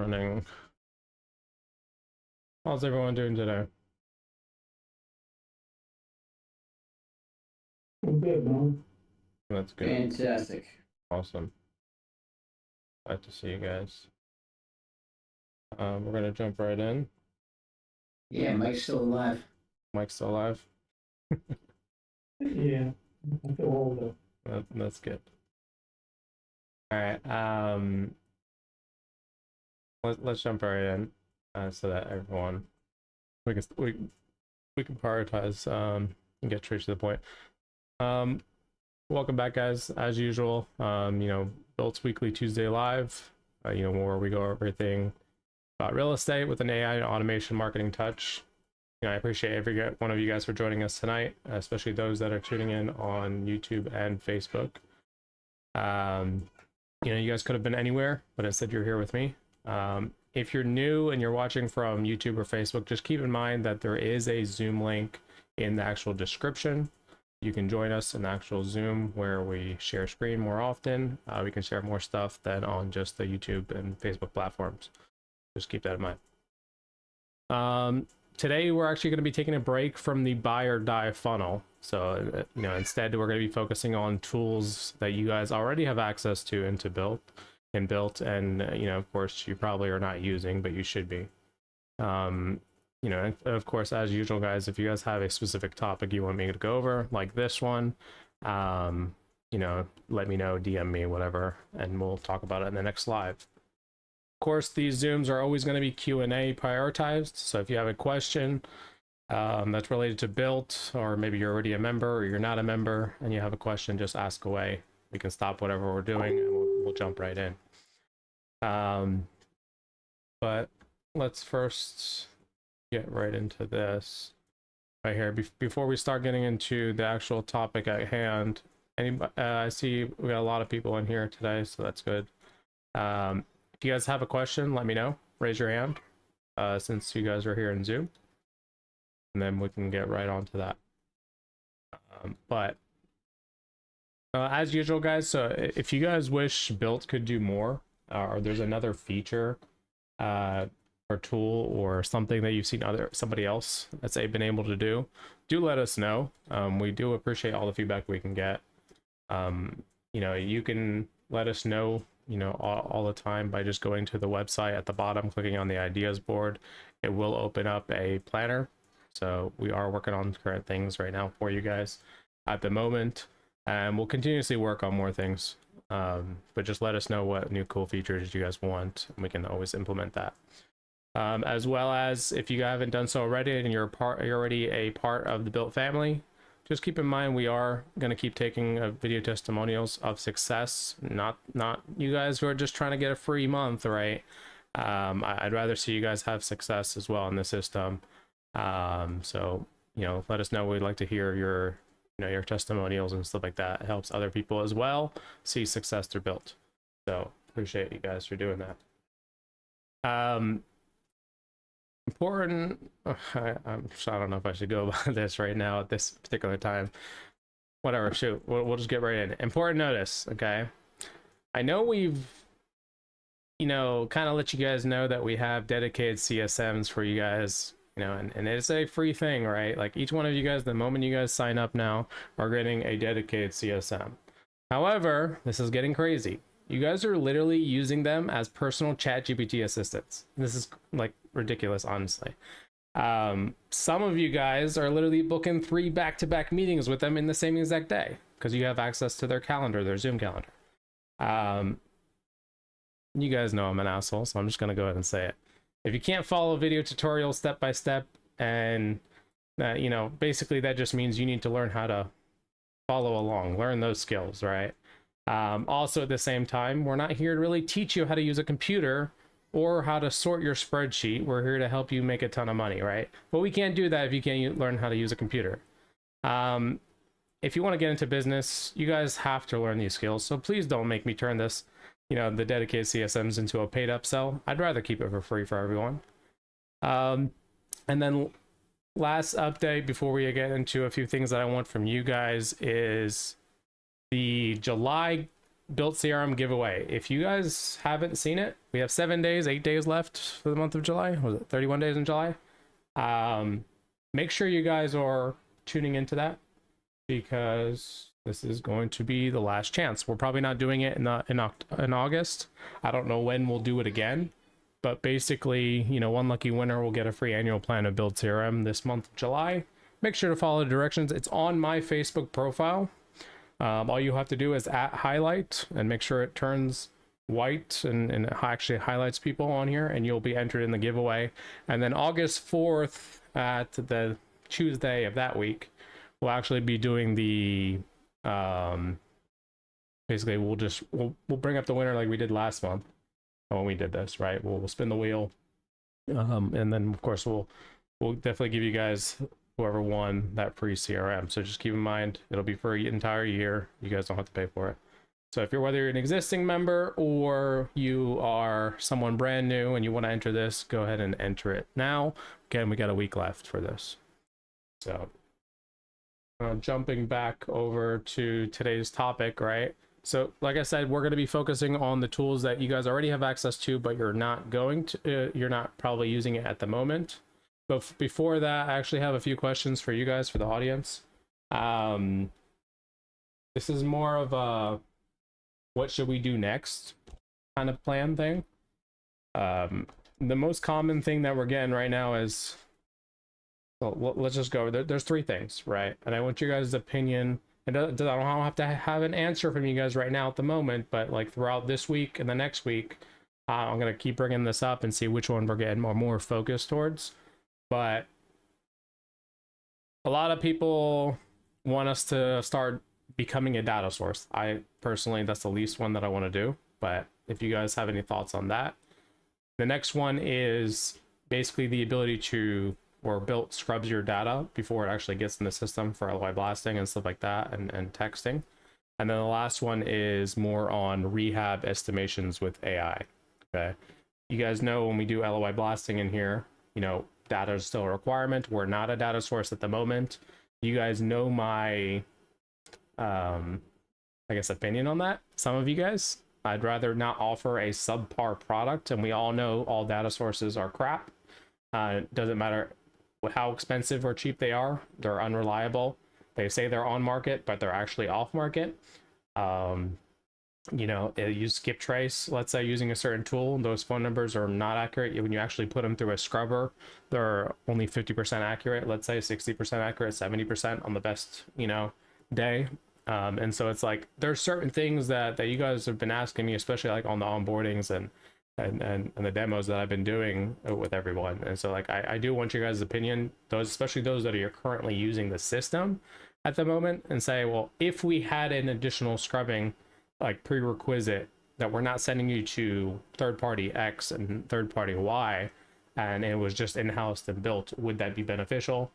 morning. How's everyone doing today? Good, man. That's good. Fantastic. Awesome. Glad to see you guys. We're gonna jump right in. Yeah, Mike's still alive. Mike's still alive? Yeah, I feel older. That's good. All right. Let's jump right in, so that everyone we can prioritize and get straight to the point. Welcome back, guys. As usual, BILT's Weekly Tuesday Live, where we go over everything about real estate with an AI and automation marketing touch. I appreciate every one of you guys for joining us tonight, especially those that are tuning in on YouTube and Facebook. You guys could have been anywhere, but instead you're here with me. If you're new and you're watching from YouTube or Facebook, just keep in mind that there is a Zoom link in the actual description. You can join us in the actual Zoom where we share screen more often. We can share more stuff than on just the YouTube and Facebook platforms. Just keep that in mind. Today we're actually going to be taking a break from the buy or die funnel. So, instead we're going to be focusing on tools that you guys already have access to into BILT, and of course you probably are not using, but you should be. Of course, as usual, guys, if you guys have a specific topic you want me to go over, like this one, let me know, DM me, whatever, and we'll talk about it in the next live. Of course, these Zooms are always going to be Q&A prioritized, so if you have a question that's related to BILT, or maybe you're already a member or you're not a member and you have a question, just ask away. We can stop whatever we're doing and we'll jump right in. But let's first get right into this right here. Before we start getting into the actual topic at hand, I see we got a lot of people in here today, so that's good. If you guys have a question, let me know. Raise your hand, since you guys are here in Zoom, and then we can get right on to that. But as usual, guys, so if you guys wish BILT could do more, or there's another feature or tool or something that you've seen somebody else that's they've been able to do let us know. We do appreciate all the feedback we can get. You can let us know all the time by just going to the website at the bottom, clicking on the ideas board. It will open up a planner, so we are working on current things right now for you guys at the moment, and we'll continuously work on more things. But just let us know what new cool features you guys want, and we can always implement that. As well as, if you haven't done so already and you're already a part of the BILT family, just keep in mind we are going to keep taking video testimonials of success, not you guys who are just trying to get a free month, right? I'd rather see you guys have success as well in the system. So let us know. We'd like to hear your testimonials and stuff like that. It helps other people as well see success through BILT. So appreciate you guys for doing that. Important, I don't know if I should go about this right now at this particular time. Whatever, shoot, we'll just get right in. Important notice, okay? I know we've kind of let you guys know that we have dedicated CSMs for you guys, and it's a free thing, right? Like, each one of you guys, the moment you guys sign up now, are getting a dedicated CSM. However, this is getting crazy. You guys are literally using them as personal ChatGPT assistants. This is like ridiculous, honestly. Some of you guys are literally booking 3 back-to-back meetings with them in the same exact day because you have access to their calendar, their Zoom calendar. You guys know I'm an asshole, so I'm just gonna go ahead and say it. If you can't follow video tutorials step by step, and basically that just means you need to learn how to follow along, learn those skills, right? Also, at the same time, we're not here to really teach you how to use a computer or how to sort your spreadsheet. We're here to help you make a ton of money, right? But we can't do that if you can't learn how to use a computer. If you want to get into business, you guys have to learn these skills. So please don't make me turn this, the dedicated CSMs into a paid upsell. I'd rather keep it for free for everyone. And then last update before we get into a few things that I want from you guys is the July BILT CRM giveaway. If you guys haven't seen it, we have 7 days, 8 days left for the month of July. Was it 31 days in July? Make sure you guys are tuning into that, because this is going to be the last chance. We're probably not doing it in August. I don't know when we'll do it again, but basically, you know, one lucky winner will get a free annual plan of BILT CRM this month of July. Make sure to follow the directions. It's on my Facebook profile. All you have to do is highlight and make sure it turns white and it actually highlights people on here, and you'll be entered in the giveaway. And then August 4th, at the Tuesday of that week, we'll actually be doing the basically we'll bring up the winner like we did last month when we did this, right? We'll spin the wheel, and then of course we'll definitely give you guys, whoever won, that free CRM. So just keep in mind, it'll be for an entire year. You guys don't have to pay for it. So if you're, whether you're an existing member or you are someone brand new and you want to enter this, go ahead and enter it now. Again, we got a week left for this. So jumping back over to today's topic, right? So like I said, we're going to be focusing on the tools that you guys already have access to, but you're not going to, you're not probably using it at the moment. But before that, I actually have a few questions for you guys, for the audience. This is more of a what should we do next kind of plan thing. The most common thing that we're getting right now is, well, let's just go. There's three things, right? And I want you guys' opinion. And I don't have to have an answer from you guys right now at the moment, but like throughout this week and the next week, I'm going to keep bringing this up and see which one we're getting more focused towards. But a lot of people want us to start becoming a data source. I personally, that's the least one that I want to do. But if you guys have any thoughts on that. The next one is basically the ability to, or BILT scrubs your data before it actually gets in the system for LOI blasting and stuff like that, and texting. And then the last one is more on rehab estimations with AI. Okay. You guys know when we do LOI blasting in here, you know, data is still a requirement. We're not a data source at the moment. You guys know my I guess opinion on that. Some of you guys, I'd rather not offer a subpar product, and we all know all data sources are crap. It doesn't matter how expensive or cheap they are, they're unreliable. They say they're on market, but they're actually off market. You know, you skip trace, let's say, using a certain tool, those phone numbers are not accurate. When you actually put them through a scrubber, they're only 50% accurate, let's say 60% accurate, 70% on the best, you know, day. And so it's like, there's certain things that you guys have been asking me, especially like on the onboardings and the demos that I've been doing with everyone. And so like, I do want your guys' opinion, those, especially those that are currently using the system at the moment, and say, well, if we had an additional scrubbing like prerequisite that we're not sending you to third party X and third party Y, and it was just in-house and built, would that be beneficial?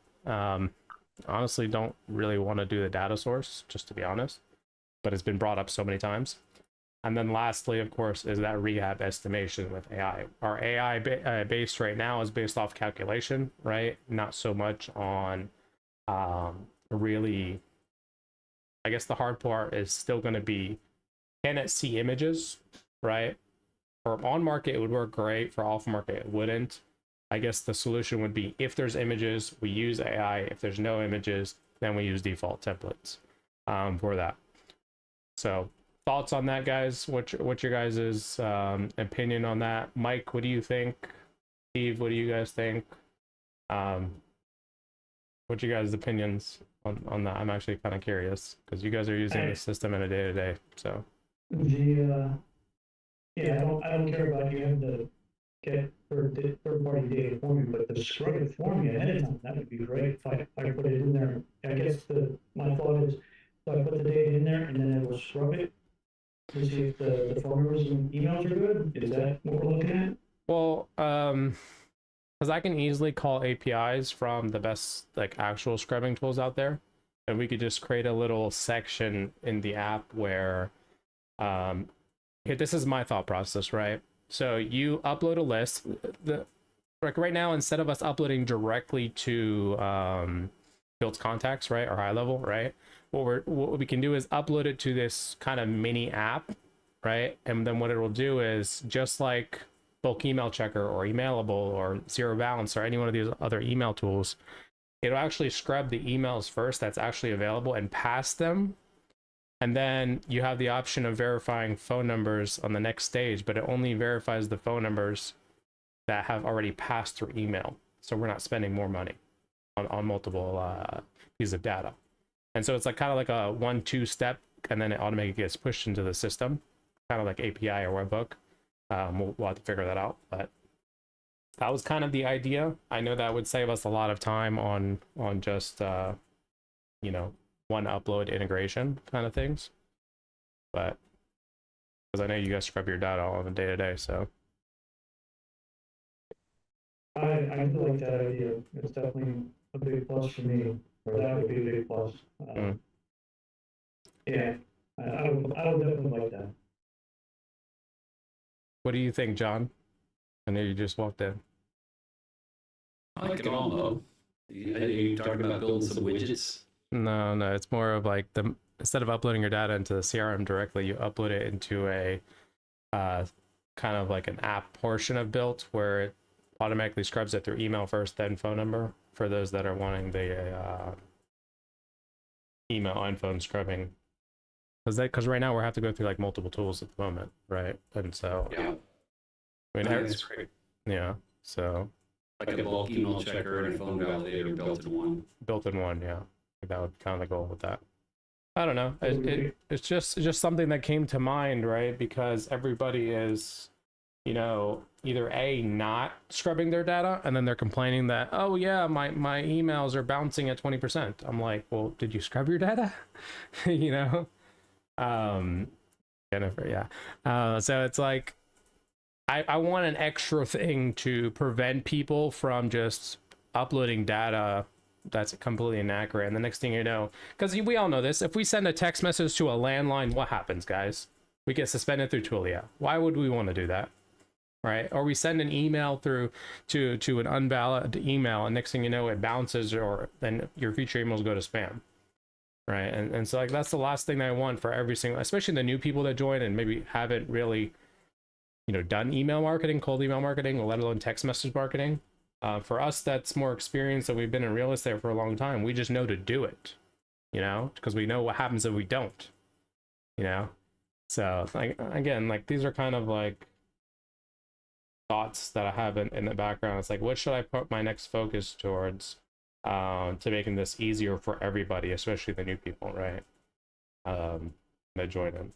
Honestly, don't really want to do the data source, just to be honest, but it's been brought up so many times. And then lastly, of course, is that rehab estimation with AI. Our AI base right now is based off calculation, right? Not so much on really, I guess the hard part is still going to be, can it see images, right? For on market, it would work great. For off market, it wouldn't. I guess the solution would be, if there's images, we use AI. If there's no images, then we use default templates for that. So thoughts on that, guys? What's your guys' opinion on that? Mike, what do you think? Steve, what do you guys think? What's your guys' opinions on that? I'm actually kind of curious, because you guys are using the system in a day-to-day, so. Yeah, I don't care about you having to get third-party data for me, but to scrub it for me ahead of time, that would be great. If I put it in there, I guess my thought is, so I put the data in there and then it will scrub it to see if the phone numbers and emails are good. Is that what we're looking at? Well, because I can easily call APIs from the best like actual scrubbing tools out there, and we could just create a little section in the app where here, this is my thought process, right? So you upload a list. Like right now, instead of us uploading directly to BILT's contacts, right, or high level, right, what we can do is upload it to this kind of mini app, right? And then what it will do is, just like bulk email checker or emailable or zero balance or any one of these other email tools, it'll actually scrub the emails first that's actually available and pass them. And then you have the option of verifying phone numbers on the next stage, but it only verifies the phone numbers that have already passed through email. So we're not spending more money on multiple pieces of data. And so it's like kind of like a 1-2 step, and then it automatically gets pushed into the system, kind of like API or webhook. We'll have to figure that out, but that was kind of the idea. I know that would save us a lot of time on just you know, one upload integration kind of things, but because I know you guys scrub your data on a day-to-day, so I do like that idea. It's definitely a big plus for me, or that would be a big plus. Yeah, I would definitely like that. what do you think, John? I know you just walked in. I like it all though. You talking about building some widgets? No, it's more of like instead of uploading your data into the CRM directly, you upload it into a kind of like an app portion of BILT, where it automatically scrubs it through email first, then phone number, for those that are wanting the email and phone scrubbing. Because right now we have to go through like multiple tools at the moment, right? And so Yeah, I mean, that's great. yeah, so Like a bulk email checker and a phone validator built in one. built in one, yeah. That would be kind of the goal with that. I don't know. It's just something that came to mind, right? Because everybody is, you know, either A, not scrubbing their data, and then they're complaining that, oh yeah, my emails are bouncing at 20%. I'm like, well, did you scrub your data? You know? Jennifer, yeah. So it's like, I want an extra thing to prevent people from just uploading data that's completely inaccurate, and the next thing you know, because we all know this, if we send a text message to a landline, what happens, guys? We get suspended through Twilio. Why would we want to do that, right? Or we send an email through to an unvalid email, and next thing you know, it bounces, or then your future emails go to spam, right? And so like that's the last thing that I want for every single, especially the new people that join and maybe haven't really, you know, done email marketing, cold email marketing, let alone text message marketing. For us, that's more experience, that we've been in real estate for a long time. We just know to do it, you know, because we know what happens if we don't, you know. So like, again, like these are kind of like thoughts that I have in the background. It's like, what should I put my next focus towards to making this easier for everybody, especially the new people, right? That join in.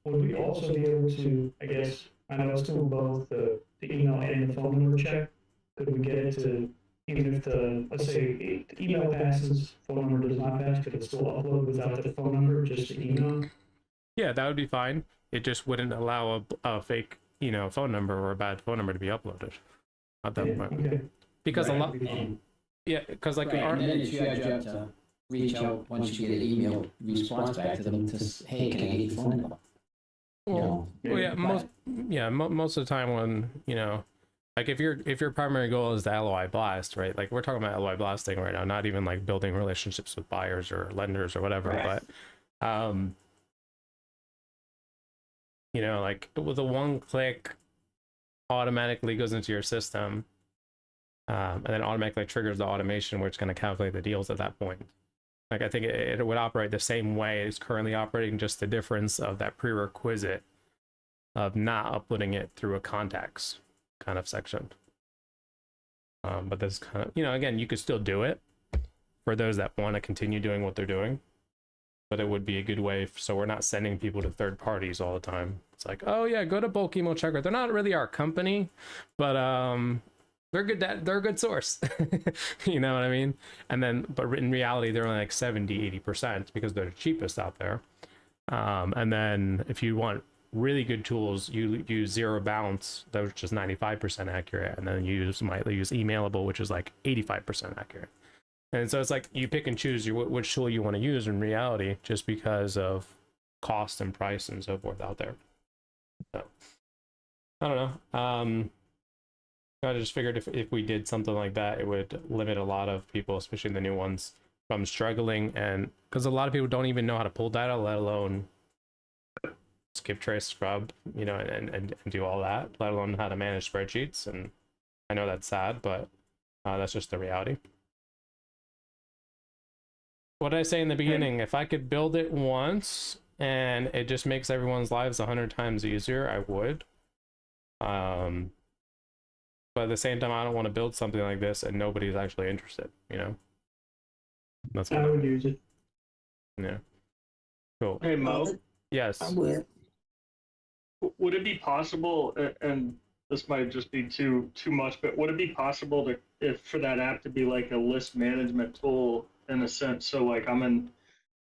Would we also be able to, I guess, I know it's doing both the email and the phone number check. Could we get it to, even if let's say the email passes, phone number does not pass, could it still upload without the phone number, just the email? Yeah, that would be fine. It just wouldn't allow a fake, you know, phone number or a bad phone number to be uploaded at that point. Okay. Because a Right, lot, that'd be fine. yeah, because like Right, our, and then it's you have to reach out once you get an email response back to them to, hey, can I get your phone number? well, yeah, most of the time when, you know, like if your primary goal is the LOI blast, right? Like we're talking about LOI blasting right now, not even like building relationships with buyers or lenders or whatever, Right. but you know, like with a one click automatically goes into your system, and then automatically triggers the automation, which is going to calculate the deals at that point. Like I think it would operate the same way it's currently operating, just the difference of that prerequisite of not uploading it through a contacts kind of section. But this kind of, you know, again, you could still do it for those that want to continue doing what they're doing, but it would be a good way so we're not sending people to third parties all the time. It's like, oh yeah, go to bulk email checker. They're not really our company, but they're a good source. You know what I mean? And then, but in reality, they're only like 70-80% because they're the cheapest out there. And then if you want really good tools, you use zero balance, which is 95% accurate, and then you might use emailable, which is like 85% accurate. And so it's like you pick and choose which tool you want to use in reality, just because of cost and price and so forth out there. So I don't know. I just figured if we did something like that, it would limit a lot of people, especially the new ones, I'm struggling, and because a lot of people don't even know how to pull data, let alone skip trace, scrub, you know, and do all that, let alone how to manage spreadsheets. And I know that's sad, but that's just the reality. What did I say in the beginning? If I could build it once and it just makes everyone's lives 100 times easier, I would. But at the same time, I don't want to build something like this and nobody's actually interested, you know? That's I what would use it. yeah. Cool. Hey Mo, Yes. would it be possible, and this might just be too much, but would it be possible to, if for that app to be like a list management tool in a sense? So like I'm in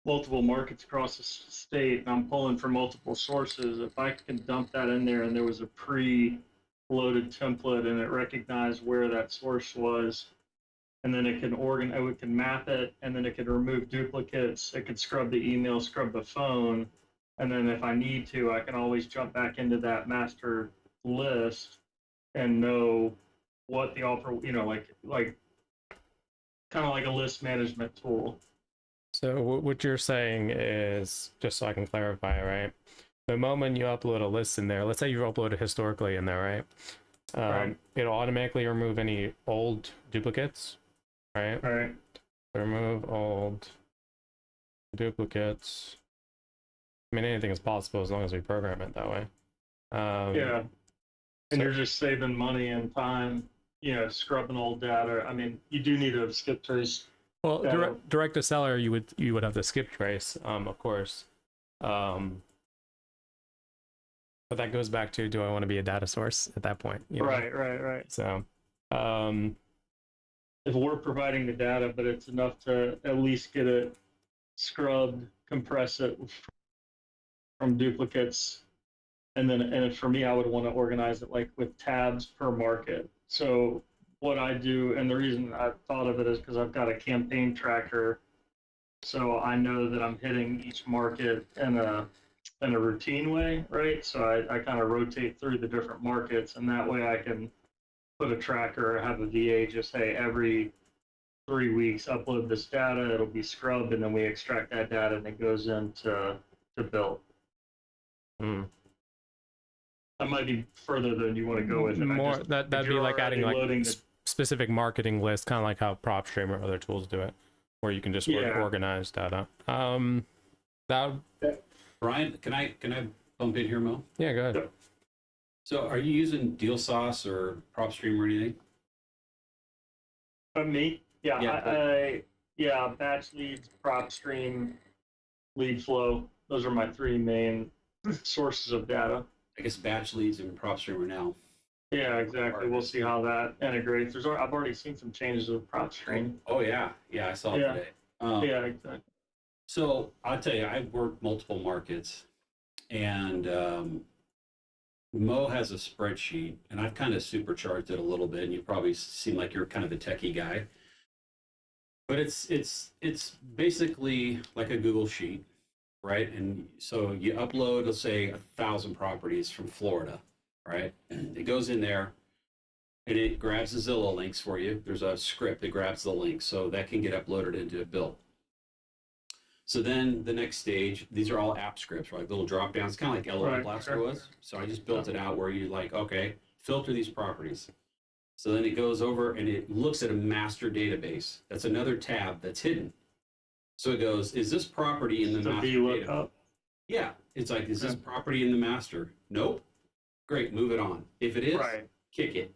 multiple markets across the state and I'm pulling from multiple sources. If I can dump that in there and there was a pre-loaded template and it recognized where that source was, and then it can map it, and then it could remove duplicates. It could scrub the email, scrub the phone, and then if I need to, I can always jump back into that master list and know what the offer, you know, like kind of like a list management tool. So what you're saying is, just so I can clarify, right? The moment you upload a list in there, let's say you uploaded historically in there, right? Right. It'll automatically remove any old duplicates, right? All right. Remove old duplicates. I mean, anything is possible as long as we program it that way. Yeah. And so- you're just saving money and time, you know, scrubbing old data. I mean, you do need to skip trace. Well, Yeah. direct to seller, you would have to skip trace, of course. But that goes back to, do I want to be a data source at that point? You know? Right. So, If we're providing the data, but it's enough to at least get it scrubbed, compress it from duplicates, and for me, I would want to organize it like with tabs per market. So what I do, and the reason I thought of it is because I've got a campaign tracker, so I know that I'm hitting each market in a routine way, right? So I kind of rotate through the different markets, and that way I can put a tracker or have a VA just say every 3 weeks upload this data, it'll be scrubbed, and then we extract that data and it goes into BILT. That might be further than you want to go with it. more that'd be like adding like the, specific marketing lists, kind of like how PropStream or other tools do it, where you can just organize data. That Brian, can I bump in here, Mo? yeah, go ahead. Yep. So are you using DealSauce or PropStream or anything? me? Yeah, Yeah. batch leads, PropStream, lead flow. Those are my three main sources of data. I guess batch leads and PropStream are now. Yeah, exactly. We'll see how that integrates. I've already seen some changes with PropStream. Oh yeah, I saw it Yeah. today. Yeah, exactly. So I'll tell you, I've worked multiple markets, and Mo has a spreadsheet, and I've kind of supercharged it a little bit. And you probably seem like you're kind of a techie guy, but it's basically like a Google sheet, right? And so you upload, let's say, 1,000 properties from Florida, right? And it goes in there, and it grabs the Zillow links for you. There's a script that grabs the links, so that can get uploaded into a BILT. So then the next stage, these are all app scripts, right? Little drop downs, kind of like LO Blaster was. So I just built it out where you like, okay, filter these properties. So then it goes over and it looks at a master database. That's another tab that's hidden. So it goes, is this property in the So master VLOOKUP. database? Yeah, it's like, is this property in the master? Nope. Great, move it on. If it is, Right. kick it.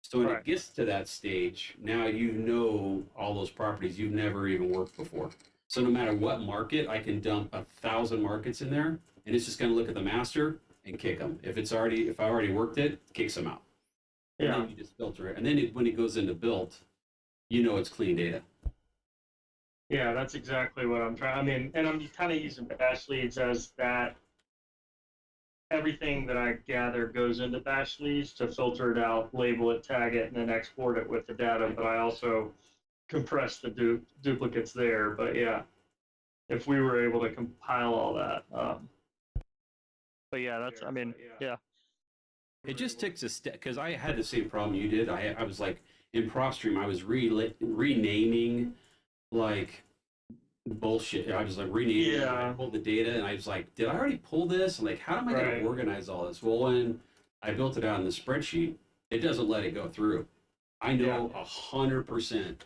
So when Right. it gets to that stage, now you know all those properties you've never even worked before. So no matter what market, I can dump 1,000 markets in there, and it's just going to look at the master and kick them. If I already worked it, kicks them out. And Yeah. then you just filter it, and then when it goes into BILT, you know it's clean data. Yeah, that's exactly what I'm trying. I mean, and I'm kind of using batch leads as that. Everything that I gather goes into batch leads to filter it out, label it, tag it, and then export it with the data. But I also compress the duplicates there. But yeah, if we were able to compile all that. But yeah, that's, I mean, yeah. It just takes a step, because I had the same problem you did. I was like, in PropStream, I was renaming like bullshit. I was like renaming it. I Yeah. pulled the data and I was like, did I already pull this? I'm like, how am I going Right. to organize all this? Well, when I built it out in the spreadsheet, it doesn't let it go through. I know 100%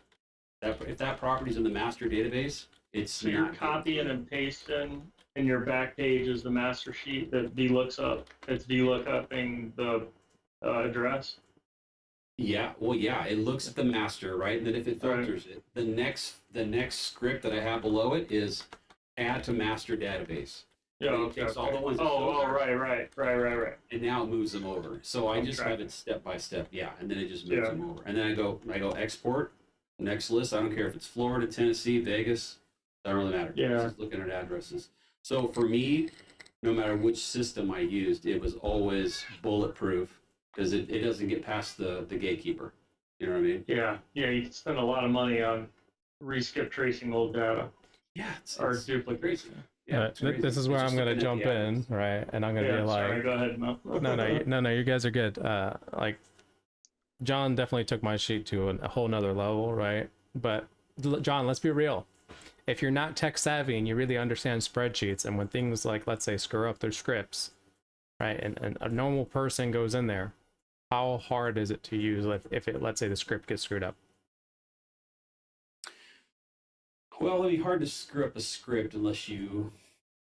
that if that property's in the master database, it's So you're not getting copying through. and pasting, and your back page is the master sheet that VLOOKUP. It's VLOOKUPing the address. Yeah, well, yeah, it looks at the master, right? And then if it Right. filters it, the next script that I have below it is add to master database. Yeah. It Okay. takes all the ones it Oh, filters. right. And now it moves them over. So I I'm just have tracking. it step by step. Yeah, and then it just moves Yeah. them over. And then I go export next list. I don't care if it's Florida, Tennessee, Vegas. Doesn't really matter. Yeah. It's just looking at addresses. So for me, no matter which system I used, it was always bulletproof because it doesn't get past the gatekeeper. You know what I mean? Yeah. You can spend a lot of money on reskip tracing old data Yeah, or it's duplicate. crazy. Yeah, it's crazy. This is It's where just I'm gonna looking at jump the in, address. right? And I'm gonna Yeah. be Sorry. like, Go ahead, Mo. no, you guys are good. Like, John definitely took my sheet to a whole nother level, right? But John, let's be real. If you're not tech savvy and you really understand spreadsheets, and when things like, let's say, screw up their scripts, right, and a normal person goes in there, how hard is it to use if it, let's say, the script gets screwed up? Well, it'd be hard to screw up a script unless you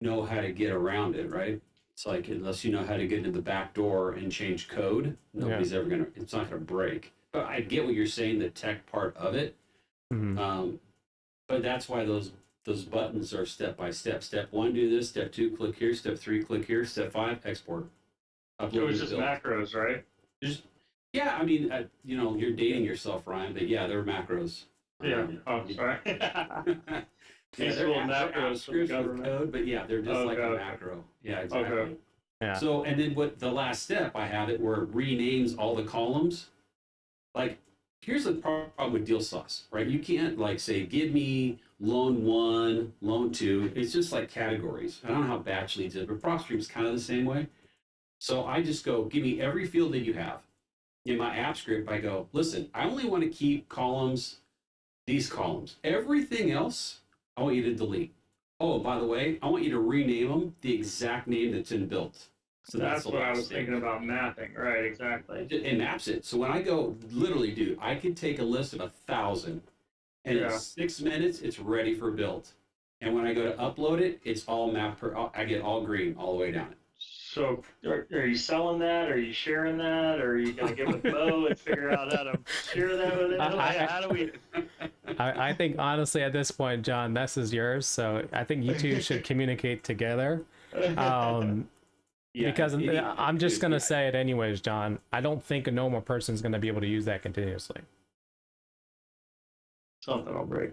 know how to get around it, right? It's like unless you know how to get into the back door and change code, nobody's ever gonna. It's not gonna break. But I get what you're saying, the tech part of it. Mhm. But that's why those buttons are step by step. Step one, do this. Step two, click here. Step three, click here. Step five, export. It Upload was and just build. macros, right? Just yeah, I mean, you're dating yourself, Ryan. But yeah, they're macros. Yeah. Oh, sorry. Yeah, These they're little macros macros from the scripts with government. code, but yeah, they're just like a Okay. macro. Yeah, exactly. Okay. Yeah. So, and then what the last step I have it where it renames all the columns. Like, here's the problem with deal sauce, right? You can't like say, give me loan one, loan two. It's just like categories. I don't know how batch leads is, but PropStream is kind of the same way. So I just go, give me every field that you have. In my app script, I go, listen, I only want to keep columns, these columns. Everything else, I want you to delete. Oh, by the way, I want you to rename them the exact name that's in BILT. So That's the what I last was thinking stage. about mapping. Right. Exactly. It maps it. So when I go, literally, dude, I could take a list of 1,000, and in Yeah. 6 minutes, it's ready for BILT. And when I go to upload it, it's all mapped I get all green all the way down it. So, are you selling that? Are you sharing that? Or are you gonna get with Mo and figure out how to share that with him? How do we? I think honestly at this point, John, this is yours. So I think you two should communicate together. Yeah, Because I'm just gonna yeah. say it anyways, John. I don't think a normal person is gonna be able to use that continuously. Something will break.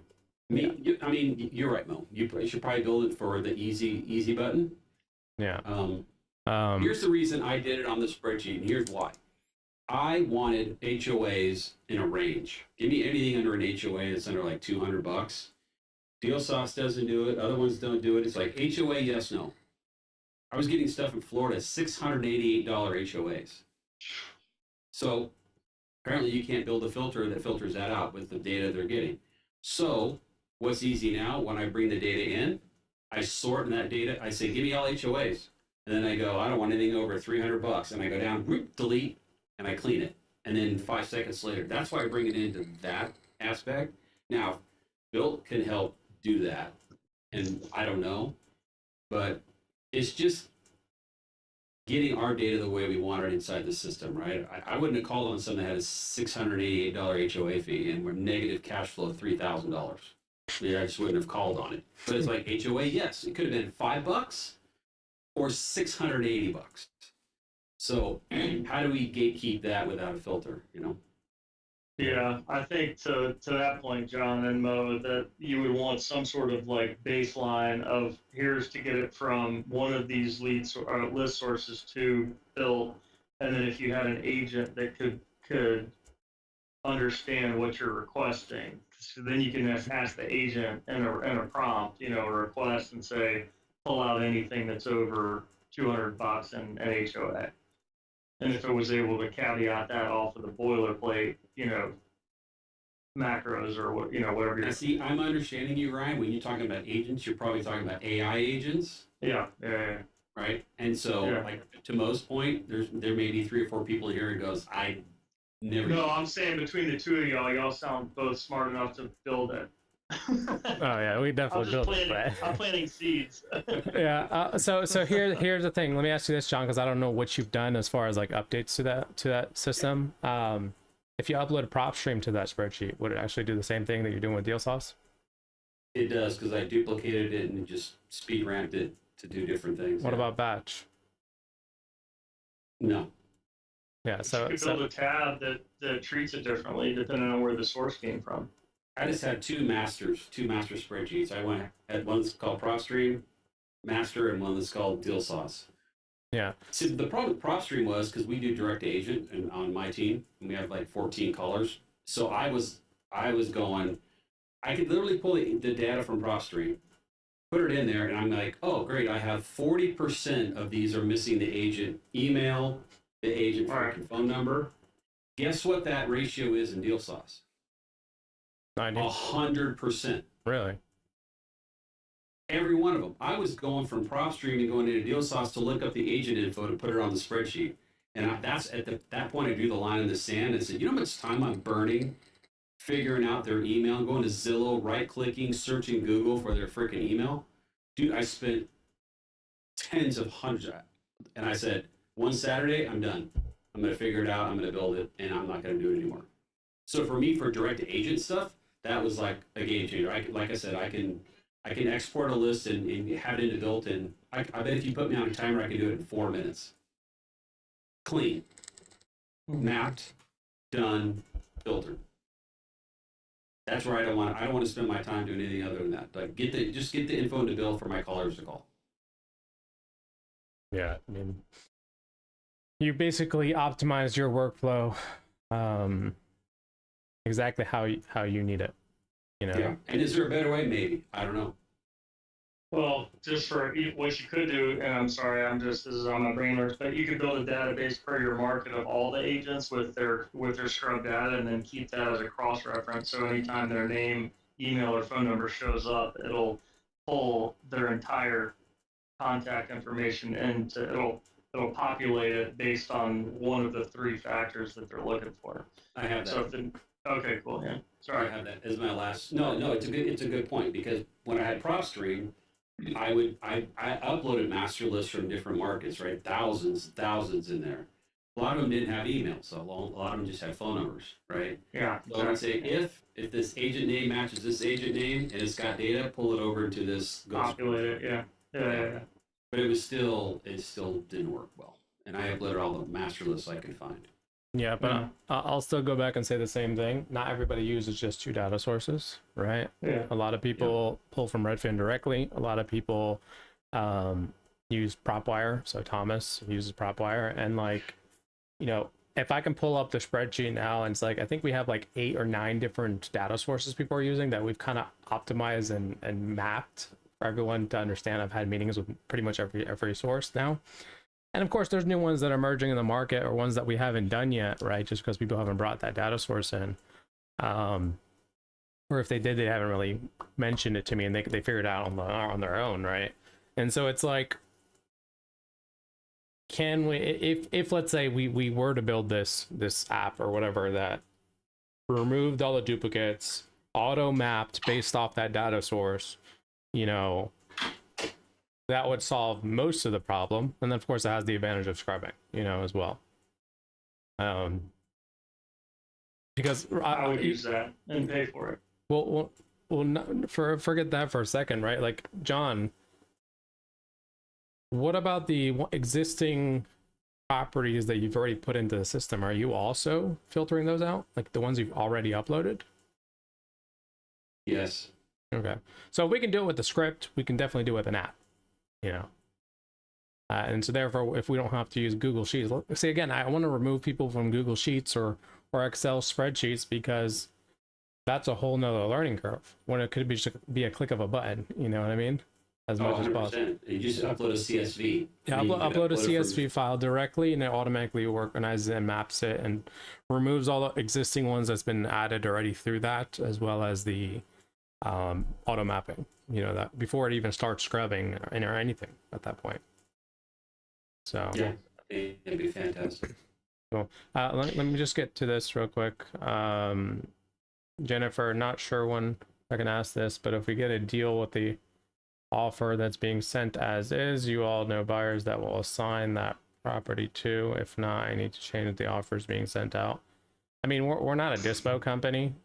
I mean, you're right, Mo. You should probably build it for the easy button. Yeah. Here's the reason I did it on the spreadsheet, and here's why. I wanted HOAs in a range. Give me anything under an HOA that's under like $200. DealSauce doesn't do it. Other ones don't do it. It's like HOA, yes, no. I was getting stuff in Florida, $688 HOAs. So apparently you can't build a filter that filters that out with the data they're getting. So what's easy now, when I bring the data in, I sort in that data. I say, give me all HOAs. And then I go, I don't want anything over $300. And I go down, whoop, delete, and I clean it. And then 5 seconds later, that's why I bring it into that aspect. Now, BILT can help do that. And I don't know, but it's just getting our data the way we want it inside the system, right? I wouldn't have called on someone that had a $688 HOA fee and we're negative cash flow of $3,000. I just wouldn't have called on it. But it's like HOA, yes, it could have been $5 or $680. So how do we gatekeep that without a filter, you know? Yeah, I think to that point, John and Mo, that you would want some sort of like baseline of here's to get it from one of these leads or list sources to BILT, and then if you had an agent that could understand what you're requesting, so then you can ask the agent in a prompt, a request, and say pull out anything that's over $200 in an HOA. And if it was able to caveat that off of the boilerplate, macros or what, whatever. Now, see, I'm understanding you, Ryan. When you're talking about agents, you're probably talking about AI agents, Yeah. right? And so, Yeah. like to Mo's point, there may be 3 or 4 people here who goes, I never. No, I'm saying between the two of y'all sound both smart enough to build it. Oh yeah, we I'm definitely just built planting. it. I'm planting seeds. Yeah. So here's the thing. Let me ask you this, John, because I don't know what you've done as far as like updates to that system. If you upload a prop stream to that spreadsheet, would it actually do the same thing that you're doing with Deal Sauce? It does, because I duplicated it and just speed ramped it to do different things. What about batch? No. Yeah. So you could build a tab that treats it differently depending on where the source came from. I just had two master spreadsheets. I had one that's called PropStream Master and one that's called Deal Sauce. yeah. See, the problem with PropStream was because we do direct to agent and on my team, and we have like 14 callers. So I was going, I could literally pull the data from PropStream, put it in there, and I'm like, oh great, I have 40% of these are missing the agent email, the agent freaking phone number. Guess what that ratio is in Deal Sauce? 90. 100%. Really? Every one of them. I was going from PropStream and going into Deal Sauce to look up the agent info to put it on the spreadsheet. And that's at that point I drew the line in the sand and said, you know how much time I'm burning figuring out their email, going to Zillow, right-clicking, searching Google for their freaking email? Dude, I spent tens of hundreds of, and I said, one Saturday, I'm done. I'm going to figure it out. I'm going to build it, and I'm not going to do it anymore. So for me, for direct-to-agent stuff, that was like a game changer. Like I said, I can export a list and have it into BILT, and I bet if you put me on a timer, I can do it in 4 minutes. Clean, mapped, done, filtered. That's where I don't want to spend my time doing anything other than that. Like just get the info into BILT for my callers to call. Yeah. I mean, you basically optimized your workflow exactly how you need it. You know. Yeah. And is there a better way? Maybe. I don't know. Well, just for what you could do, and I'm sorry, this is on my brain works, but you could build a database per your market of all the agents with their scrub data, and then keep that as a cross reference. So anytime their name, email, or phone number shows up, it'll pull their entire contact information into it'll populate it based on one of the 3 factors that they're looking for. I have that. So okay, cool. Yeah. Sorry. I have that as my last. No, it's a good point, because when I had PropStream, I uploaded master lists from different markets, right? Thousands in there. A lot of them didn't have email, so a lot of them just had phone numbers, right? Yeah. So I would say if this agent name matches this agent name and it's got data, pull it over into this. Populate it. Yeah. But it still didn't work well, and I uploaded all the master lists I could find. Yeah, but I'll still go back and say the same thing. Not everybody uses just 2 data sources, right? Yeah. A lot of people pull from Redfin directly. A lot of people use PropWire. So Thomas uses PropWire, and like, you know, if I can pull up the spreadsheet now, and it's like I think we have like 8 or 9 different data sources people are using that we've kind of optimized and mapped for everyone to understand. I've had meetings with pretty much every source now. And of course, there's new ones that are emerging in the market, or ones that we haven't done yet, right? Just because people haven't brought that data source in. Or if they did, they haven't really mentioned it to me, and they figured it out on their own, right? And so it's like, can we, if let's say we were to build this app or whatever that removed all the duplicates, auto mapped based off that data source, you know, that would solve most of the problem. And then of course it has the advantage of scrubbing, you know, as well. Because I would use that and pay for it. Well, forget that for a second, right? Like, John, what about the existing properties that you've already put into the system? Are you also filtering those out, like the ones you've already uploaded? Yes. Okay. So if we can do it with the script, we can definitely do it with an app, you know. And so therefore, if we don't have to use Google Sheets, see, again, I want to remove people from Google Sheets or Excel spreadsheets, because that's a whole nother learning curve when it could be just be a click of a button, you know what I mean? as much as possible. 100%. You just upload a CSV. Yeah, I mean, you can upload a upload it from- CSV file directly, and it automatically organizes and maps it and removes all the existing ones that's been added already through that, as well as the auto mapping. You know, that before it even starts scrubbing or anything at that point. So Yeah, it'd be fantastic. cool. Let me just get to this real quick. Jennifer, not sure when I can ask this, but if we get a deal with the offer that's being sent as is, you all know buyers that will assign that property to. If not, I need to change the offers being sent out. I mean, we're not a dispo company,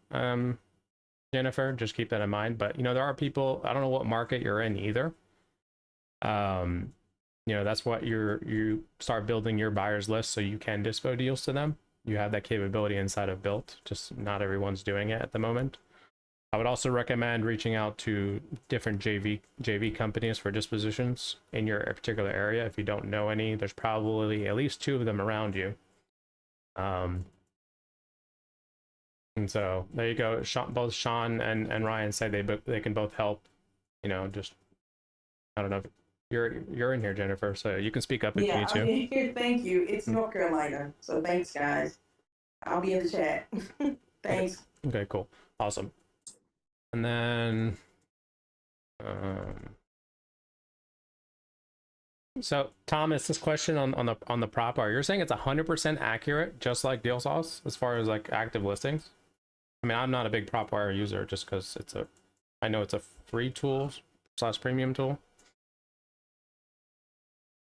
Jennifer, just keep that in mind. But you know, there are people, I don't know what market you're in either. You know, that's what you start building your buyers list so you can dispo deals to them. You have that capability inside of BILT, just not everyone's doing it at the moment. I would also recommend reaching out to different JV companies for dispositions in your particular area. If you don't know any, there's probably at least 2 of them around you. And so there you go. Both Sean and Ryan said they can both help. You know, just I don't know. If you're in here, Jennifer, so you can speak up if you need to. I'm in here. Thank you. It's North Carolina, so thanks, guys. I'll be in the chat. Thanks. Okay, cool, awesome. And then, so Thomas, this question on the prop art, you're saying it's 100% accurate, just like Deal Sauce, as far as like active listings? I mean, I'm not a big prop wire user just because I know it's a free tool / premium tool.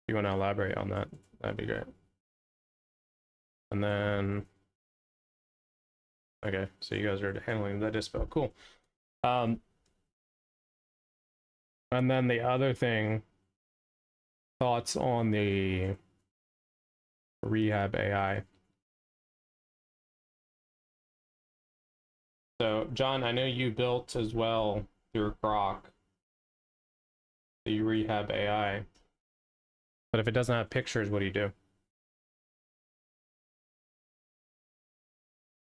If you want to elaborate on that, that'd be great. And then, okay, so you guys are handling that dispo, cool. And then the other thing, thoughts on the rehab AI. So John, I know you built as well through Grok the rehab AI, but if it doesn't have pictures, what do you do?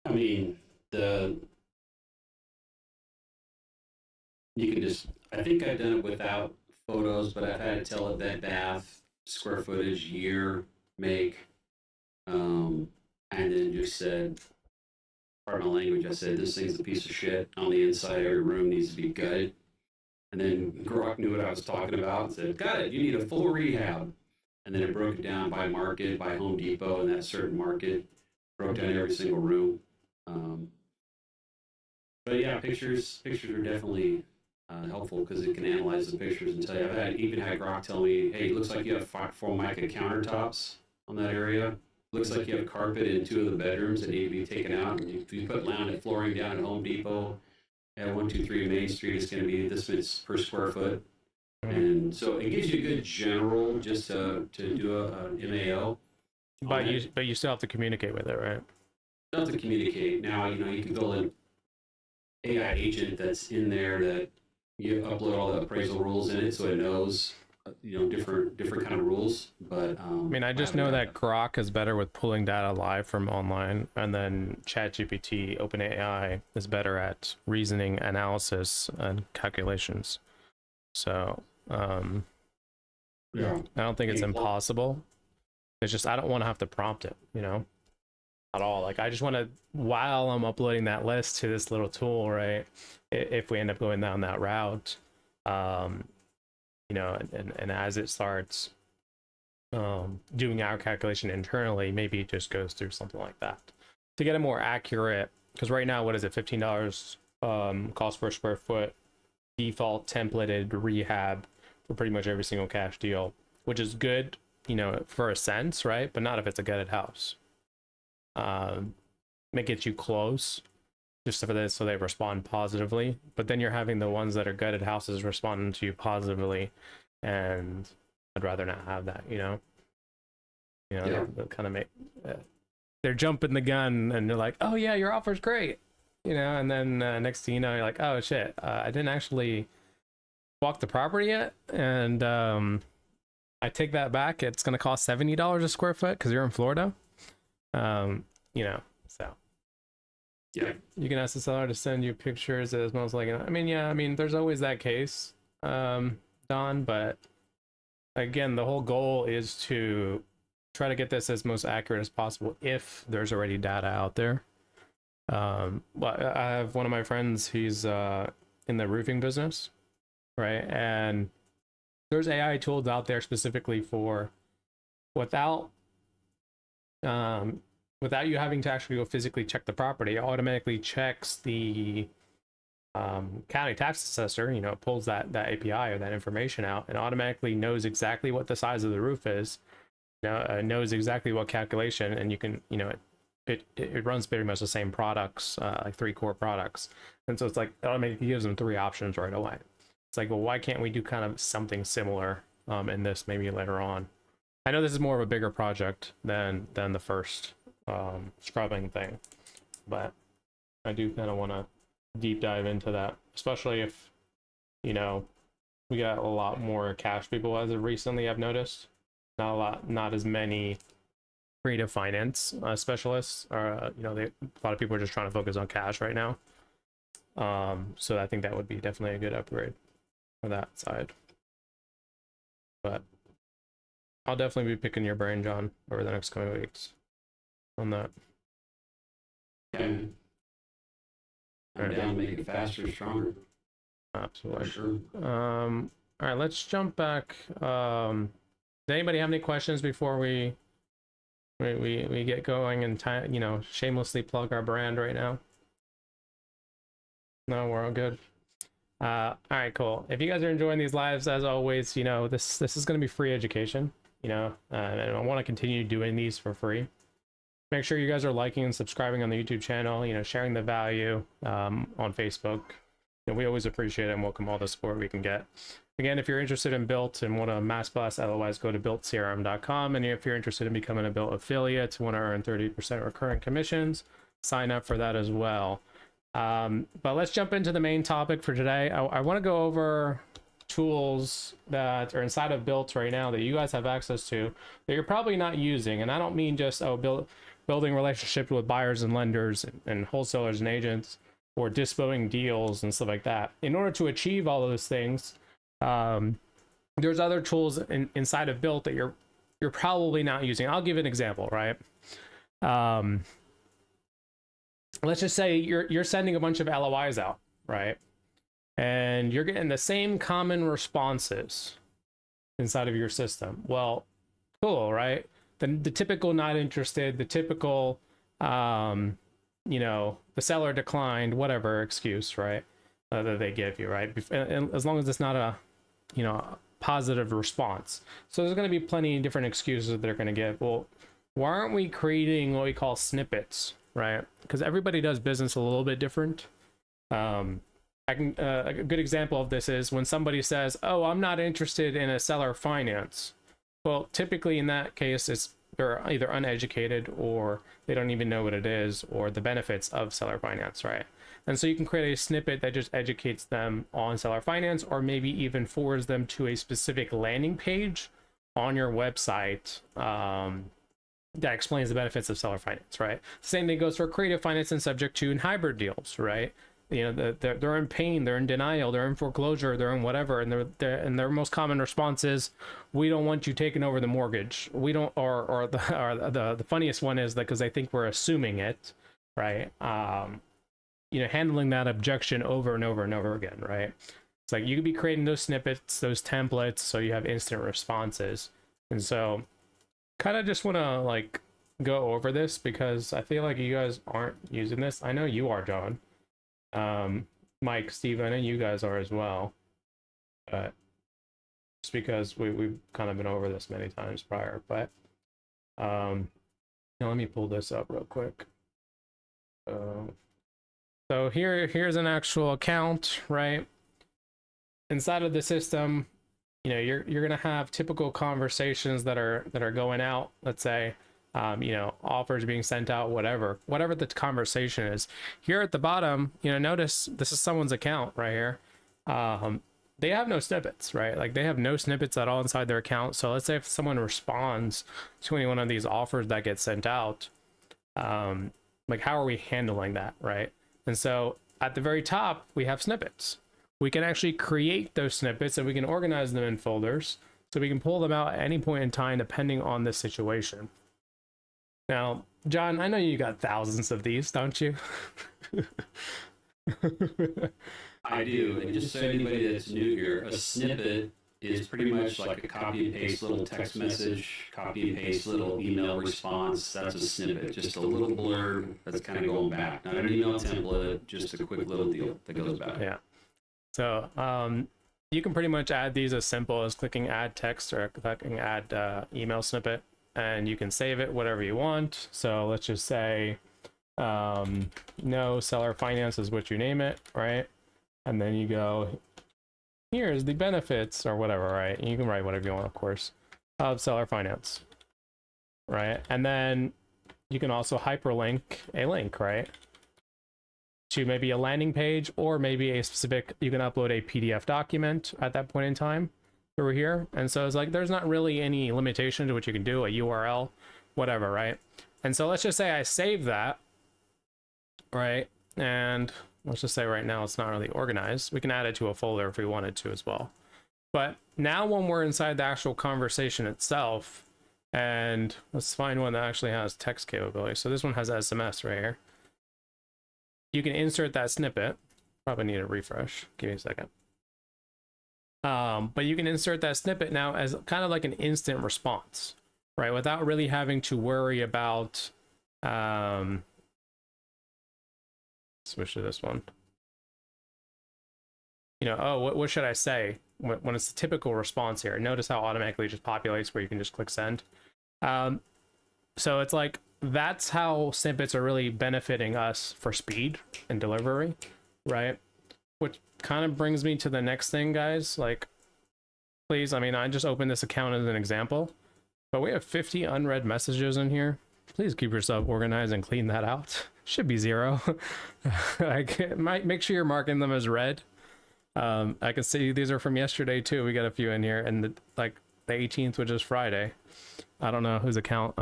I mean, you can just, I think I've done it without photos, but I've had to tell it bed, bath, square footage, year, make, and then just said, pardon my language, I said, this thing's a piece of shit. On the inside, every room needs to be gutted. And then Grok knew what I was talking about and said, got it, you need a full rehab. And then it broke it down by market, by Home Depot in that certain market, broke down every single room. But yeah, pictures are definitely helpful because it can analyze the pictures and tell you. I've even had Grok tell me, hey, it looks like you have 4 mica countertops on that area. Looks like you have carpet in 2 of the bedrooms that need to be taken out. And if you put laminate flooring down at Home Depot at 123 Main Street, it's going to be this much per square foot. And so it gives you a good general just to do an MAO. But you still have to communicate with it, right? You have to communicate. Now, you know, you can build an AI agent that's in there that you upload all the appraisal rules in it so it knows, you know, different kind of rules. But I mean, I just know that Grok is better with pulling data live from online, and then ChatGPT, OpenAI is better at reasoning, analysis, and calculations. So, yeah, I don't think it's impossible. It's just I don't want to have to prompt it, you know, at all. Like I just want to, while I'm uploading that list to this little tool, right? If we end up going down that route, you know, and as it starts doing our calculation internally, maybe it just goes through something like that to get a more accurate. Because right now, what is it? $15 cost per square foot, default templated rehab for pretty much every single cash deal, which is good, you know, for a sense, right? But not if it's a gutted house. May get you close just for this so they respond positively, but then you're having the ones that are gutted houses responding to you positively, and I'd rather not have that, you know. Yeah. They'll kind of make they're jumping the gun and they're like, oh yeah, your offer's great, you know, and then next thing you know, you're like, oh shit, I didn't actually walk the property yet, and I take that back. It's going to cost $70 a square foot because you're in Florida. You know, so yeah, you can ask the seller to send you pictures as most like, I mean, yeah, I mean, there's always that case. done, but again, the whole goal is to try to get this as most accurate as possible if there's already data out there. But I have one of my friends, he's in the roofing business, right? And there's AI tools out there specifically for without you having to actually go physically check the property. It automatically checks the county tax assessor, you know, it pulls that API or that information out and automatically knows exactly what the size of the roof is, you know, knows exactly what calculation, and you can, you know, it runs pretty much the same products, like 3 core products. And so it's like, it automatically gives them 3 options right away. It's like, well, why can't we do kind of something similar in this maybe later on? I know this is more of a bigger project than the first scrubbing thing, but I do kind of want to deep dive into that, especially if, you know, we got a lot more cash people as of recently. I've noticed not as many creative finance specialists, or you know, a lot of people are just trying to focus on cash right now. So I think that would be definitely a good upgrade for that side. But I'll definitely be picking your brain, John, over the next coming weeks on that. Okay. I'm down to make it faster, stronger. Absolutely. For sure. All right, let's jump back. Does anybody have any questions before we get going and you know, shamelessly plug our brand right now? No, we're all good. All right, cool. If you guys are enjoying these lives, as always, you know, this is going to be free education, you know, and I want to continue doing these for free. Make sure you guys are liking and subscribing on the YouTube channel, you know, sharing the value on Facebook. You know, we always appreciate it and welcome all the support we can get. Again, if you're interested in BILT and want to mass blast, otherwise go to BILTCRM.com. And if you're interested in becoming a BILT affiliate, want to earn 30% recurring commissions, sign up for that as well. But let's jump into the main topic for today. I want to go over tools that are inside of BILT right now that you guys have access to that you're probably not using. And I don't mean just building relationships with buyers and lenders and wholesalers and agents, or disposing deals and stuff like that. In order to achieve all of those things, there's other tools inside of BILT that you're probably not using. I'll give an example, right? Let's just say you're sending a bunch of LOIs out, right? And you're getting the same common responses inside of your system. Well, cool, right? The typical not interested, the typical, you know, the seller declined, whatever excuse, right? That they give you, right? And as long as it's not a, you know, positive response. So there's going to be plenty of different excuses that they're going to give. Well, why aren't we creating what we call snippets, right? Because everybody does business a little bit different. A good example of this is when somebody says, oh, I'm not interested in a seller finance. Well, typically in that case, they're either uneducated or they don't even know what it is or the benefits of seller finance, right? And so you can create a snippet that just educates them on seller finance, or maybe even forwards them to a specific landing page on your website that explains the benefits of seller finance, right? Same thing goes for creative finance and subject to and hybrid deals, right? You know, they're in pain, they're in denial, they're in foreclosure, they're in whatever, and their most common response is, we don't want you taking over the mortgage. We don't, or the funniest one is that because they think we're assuming it, right? You know, handling that objection over and over and over again, right? It's like you could be creating those snippets, those templates, so you have instant responses. And so, kind of just want to like go over this because I feel like you guys aren't using this. I know you are, John. Mike, Steve, I know you guys are as well, but just because we've kind of been over this many times prior. But now let me pull this up real quick. So here's an actual account, right? Inside of the system, you know, you're gonna have typical conversations that are going out. Let's say, you know, offers being sent out, whatever the conversation is. Here at the bottom, you know, notice this is someone's account right here. They have no snippets, right? Like they have no snippets at all inside their account. So let's say if someone responds to any one of these offers that get sent out, like how are we handling that, right? And so at the very top, we have snippets. we can actually create those snippets and we can organize them in folders so we can pull them out at any point in time depending on the situation. Now, John, I know you got thousands of these, don't you? I do, and just so anybody that's new here, a snippet is pretty much like a copy and paste little text message, copy and paste little email response. That's a snippet, just a little blurb that's kind of going back. Not an email template, just a quick little deal that goes back. Yeah. So you can pretty much add these as simple as clicking add text or clicking add email snippet, and you can save it whatever you want. So let's just say no seller finance is what you name it, right? And then you go, here's the benefits or whatever, right? And you can write whatever you want, of course, of seller finance, right? And then you can also hyperlink a link, right, to maybe a landing page, or maybe a specific, you can upload a PDF document at that point in time through here. And so it's like, there's not really any limitation to what you can do, a URL, whatever, right? And so let's just say I save that, right? And let's just say right now it's not really organized. We can add it to a folder if we wanted to as well. But now when we're inside the actual conversation itself, and let's find one that actually has text capability. So this one has SMS right here. You can insert that snippet. Probably need a refresh. Give me a second. But you can insert that snippet now as kind of like an instant response, right? Without really having to worry about, switch to this one. You know, oh, what should I say when it's the typical response here? Notice how automatically it just populates where you can just click send. So it's like, that's how snippets are really benefiting us for speed and delivery, right? Which kind of brings me to the next thing, guys. Like, please, I mean, I just opened this account as an example, but we have 50 unread messages in here. Please keep yourself organized and clean that out. Should be 0. Like, make sure you're marking them as red. I can see these are from yesterday too. We got a few in here, and like the 18th, which is Friday. I don't know whose account.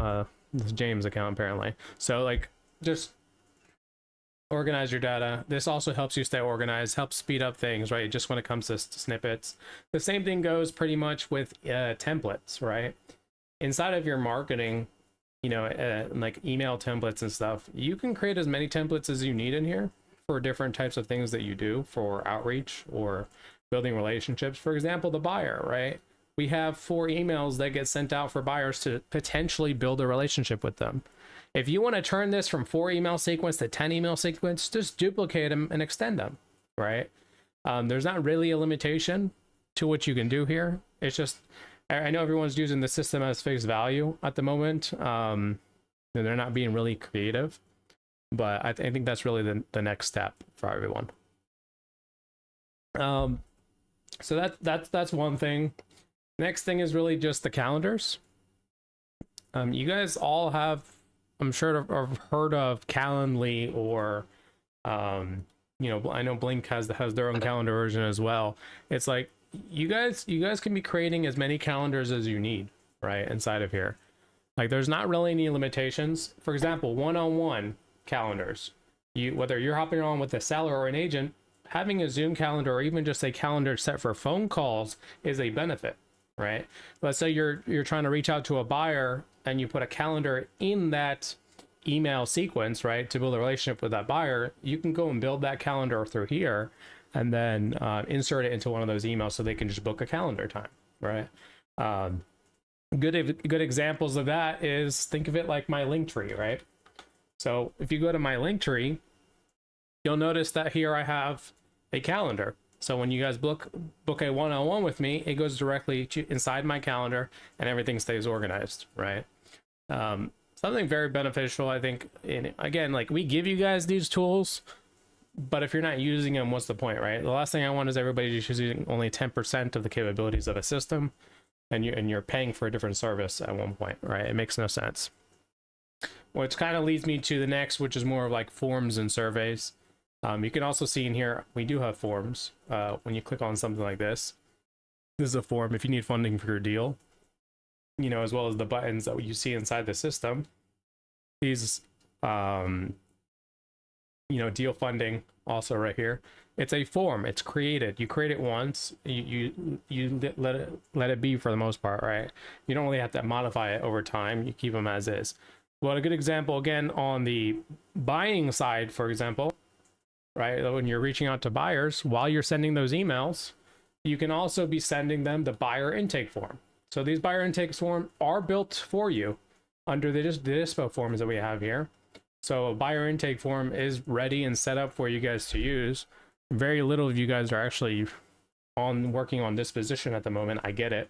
This is James' account apparently. So like, just organize your data. This also helps you stay organized, helps speed up things, right? Just when it comes to snippets. The same thing goes pretty much with templates, right? Inside of your marketing, you know, like email templates and stuff, you can create as many templates as you need in here for different types of things that you do for outreach or building relationships. For example, the buyer, right? We have 4 emails that get sent out for buyers to potentially build a relationship with them. If you want to turn this from 4 email sequence to 10 email sequence, just duplicate them and extend them, right? There's not really a limitation to what you can do here. It's just, I know everyone's using the system as face value at the moment. They're not being really creative, but I think that's really the next step for everyone. So that's one thing. Next thing is really just the calendars. You guys all have, I'm sure, have heard of Calendly, or you know, I know Blink has their own calendar version as well. It's like you guys can be creating as many calendars as you need, right, inside of here. Like, there's not really any limitations. For example, one-on-one calendars. Whether you're hopping on with a seller or an agent, having a Zoom calendar or even just a calendar set for phone calls is a benefit, right? Let's say you're trying to reach out to a buyer and you put a calendar in that email sequence, right, to build a relationship with that buyer. You can go and build that calendar through here and then insert it into one of those emails so they can just book a calendar time, right? Good examples of that is, think of it like my link tree, right? So if you go to my link tree, you'll notice that here I have a calendar. So when you guys book a one-on-one with me, it goes directly to inside my calendar and everything stays organized, right? Something very beneficial, I think. Again, like, we give you guys these tools, but if you're not using them, what's the point, right? The last thing I want is everybody just using only 10% of the capabilities of a system, and you're paying for a different service at one point, right? It makes no sense. Which kind of leads me to the next, which is more of like forms and surveys. You can also see in here, we do have forms. When you click on something like this is a form if you need funding for your deal, you know, as well as the buttons that you see inside the system. These deal funding also right here. It's a form. It's created. You create it once. You let it be for the most part, right? You don't really have to modify it over time. You keep them as is. Well, a good example again on the buying side, for example, right? When you're reaching out to buyers while you're sending those emails, you can also be sending them the buyer intake form. So these buyer intake forms are built for you under the dispo forms that we have here. So a buyer intake form is ready and set up for you guys to use. Very little of you guys are actually working on disposition at the moment. I get it,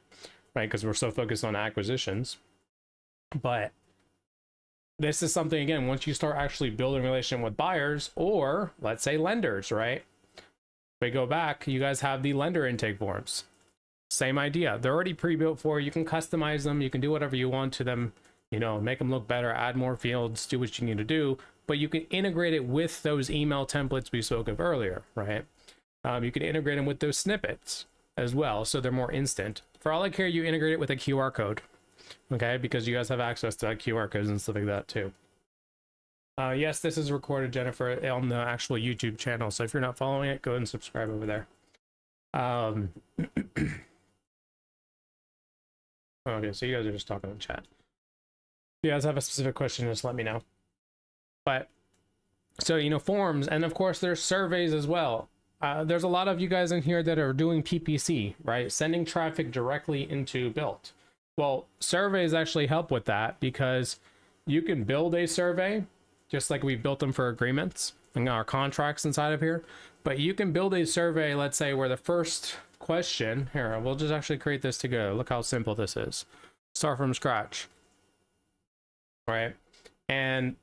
right? Because we're so focused on acquisitions. But this is something, again, once you start actually building a relationship with buyers or let's say lenders, right? We go back, you guys have the lender intake forms. Same idea. They're already pre-built for you. You can customize them. You can do whatever you want to them, make them look better, add more fields, do what you need to do. But you can integrate it with those email templates we spoke of earlier, right? You can integrate them with those snippets as well, so they're more instant. For all I care, you integrate it with a QR code, okay? Because you guys have access to QR codes and stuff like that too. Yes, this is recorded, Jennifer, on the actual YouTube channel. So if you're not following it, go ahead and subscribe over there. Okay, so you guys are just talking in chat. If you guys have a specific question, just let me know. But so, forms, and of course there's surveys as well. There's a lot of you guys in here that are doing PPC, right? Sending traffic directly into BILT. Well, surveys actually help with that because you can build a survey just like we built them for agreements and our contracts inside of here. But you can build a survey, let's say, where the first question, here, we'll just actually create this together. Look how simple this is. Start from scratch, right? And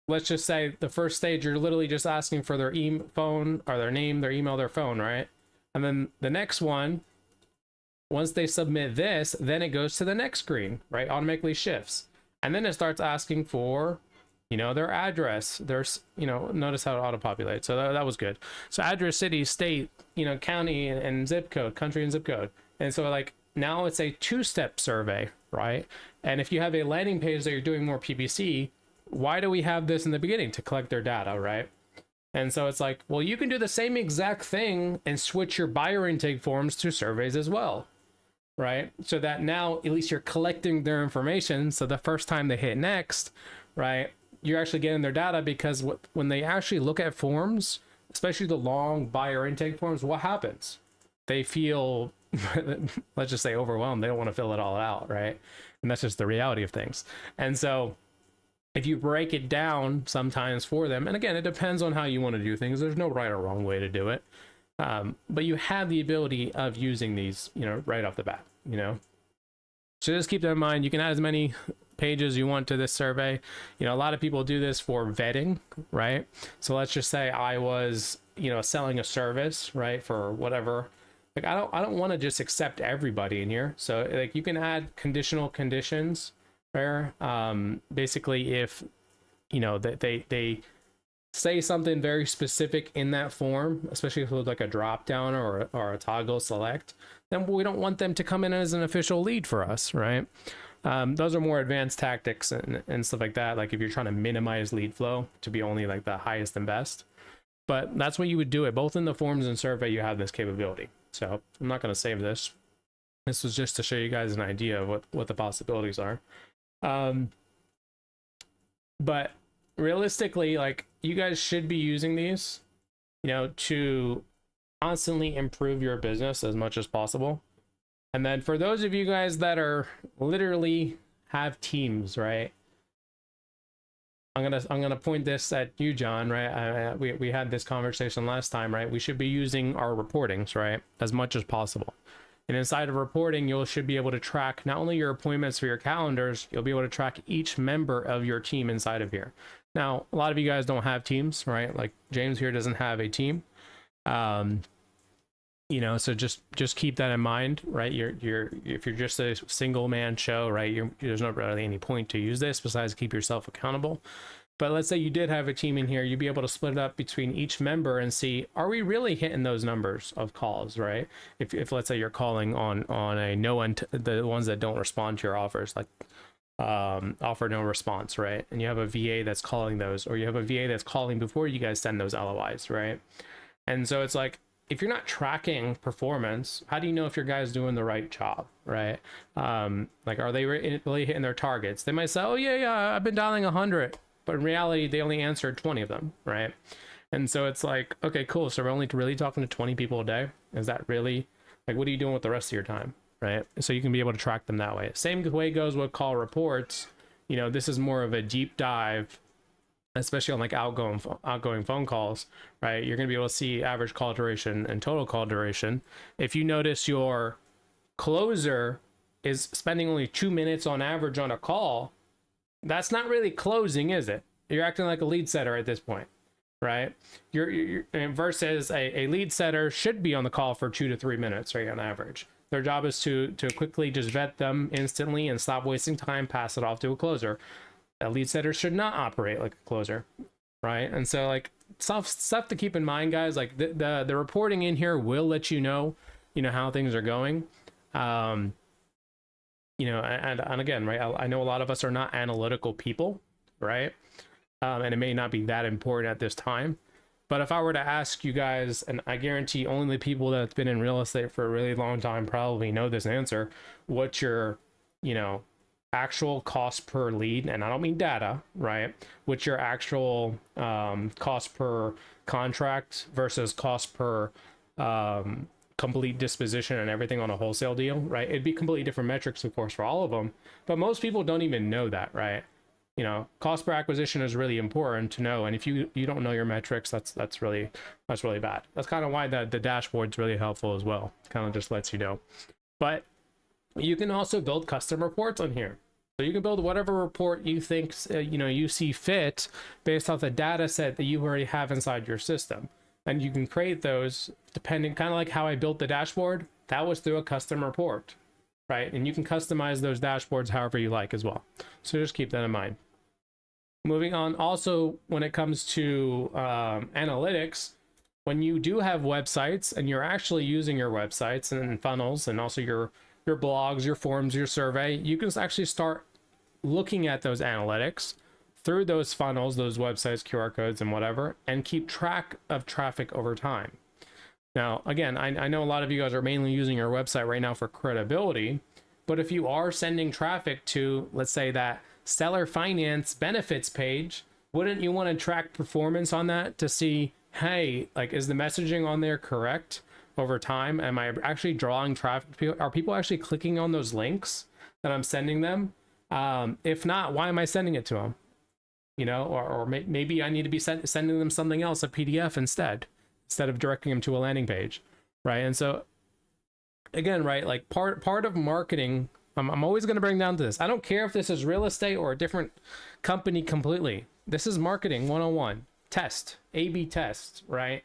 let's just say the first stage, you're literally just asking for their phone or their name, their email, their phone, right? And then the next one, once they submit this, then it goes to the next screen, right? Automatically shifts. And then it starts asking for, their address. There's, notice how it auto-populates. So that was good. So address, city, state, county and zip code, country and zip code. And so like now it's a two-step survey, right? And if you have a landing page that you're doing more PPC, why do we have this in the beginning? To collect their data, right? And so it's like, well, you can do the same exact thing and switch your buyer intake forms to surveys as well, right? So that now at least you're collecting their information. So the first time they hit next, right, you're actually getting their data, because when they actually look at forms, especially the long buyer intake forms, what happens? They feel, let's just say, overwhelmed. They don't want to fill it all out, right? And that's just the reality of things. And so if you break it down sometimes for them, and again, it depends on how you want to do things. There's no right or wrong way to do it. But you have the ability of using these, right off the bat, So just keep that in mind. You can add as many pages you want to this survey. A lot of people do this for vetting, right? So let's just say I was, selling a service, right, for whatever. Like I don't want to just accept everybody in here. So like you can add conditional conditions where basically if they say something very specific in that form, especially if it's like a drop down or a toggle select, then we don't want them to come in as an official lead for us, right? Those are more advanced tactics and stuff like that. Like if you're trying to minimize lead flow to be only like the highest and best, but that's what you would do it. Both in the forms and survey, you have this capability. So I'm not going to save this. This was just to show you guys an idea of what the possibilities are. But realistically, like you guys should be using these, to constantly improve your business as much as possible. And then for those of you guys that are literally have teams, right? I'm gonna point this at you, John, right? We had this conversation last time, right? We should be using our reportings, right, as much as possible. And inside of reporting, you should be able to track not only your appointments for your calendars, you'll be able to track each member of your team inside of here. Now, a lot of you guys don't have teams, right? Like James here doesn't have a team. So just keep that in mind, right? If you're just a single man show, right, there's not really any point to use this besides keep yourself accountable. But let's say you did have a team in here, you'd be able to split it up between each member and see, are we really hitting those numbers of calls, right? If let's say you're calling on a no one, the ones that don't respond to your offers, like offer no response, right? And you have a VA that's calling those, or you have a VA that's calling before you guys send those LOIs, right? And so it's like, if you're not tracking performance, how do you know if your guy's doing the right job, right? Like, are they really hitting their targets? They might say, oh yeah, I've been dialing 100, but in reality, they only answered 20 of them, right? And so it's like, okay, cool. So we're only really talking to 20 people a day. Is that really, like, what are you doing with the rest of your time, right? So you can be able to track them that way. Same way goes with call reports. You know, this is more of a deep dive, especially on like outgoing phone calls, right? You're going to be able to see average call duration and total call duration. If you notice your closer is spending only 2 minutes on average on a call, that's not really closing, is it? You're acting like a lead setter at this point, right? You're versus a lead setter should be on the call for 2 to 3 minutes, right, on average. Their job is to quickly just vet them instantly and stop wasting time, pass it off to a closer. A lead setter should not operate like a closer, right? And so like stuff to keep in mind, guys. Like the reporting in here will let you know how things are going. And again, right, I know a lot of us are not analytical people, right? And it may not be that important at this time. But if I were to ask you guys, and I guarantee only the people that's been in real estate for a really long time probably know this answer, what's your, actual cost per lead, and I don't mean data, right? What's your actual cost per contract versus cost per complete disposition and everything on a wholesale deal, right? It'd be completely different metrics, of course, for all of them, but most people don't even know that, right? Cost per acquisition is really important to know, and if you don't know your metrics, that's really bad. That's kind of why the dashboard's really helpful as well. Kind of just lets you know. But you can also build custom reports on here. So you can build whatever report you think you see fit based off the data set that you already have inside your system, and you can create those depending, kind of like how I built the dashboard. That was through a custom report, right? And you can customize those dashboards however you like as well. So just keep that in mind. Moving on, also when it comes to analytics, when you do have websites and you're actually using your websites and funnels and also your blogs, your forums, your survey, you can actually start looking at those analytics through those funnels, those websites, QR codes, and whatever, and keep track of traffic over time. Now, again, I know a lot of you guys are mainly using your website right now for credibility, but if you are sending traffic to, let's say, that seller finance benefits page, wouldn't you want to track performance on that to see, hey, like, is the messaging on there correct over time? Am I actually drawing traffic? Are people actually clicking on those links that I'm sending them? If not, why am I sending it to them? Or maybe I need to be sending them something else, a PDF instead of directing them to a landing page, right? And so again, right, like part of marketing, I'm always going to bring down to this. I don't care if this is real estate or a different company completely. This is marketing 101. Test, A/B test, right?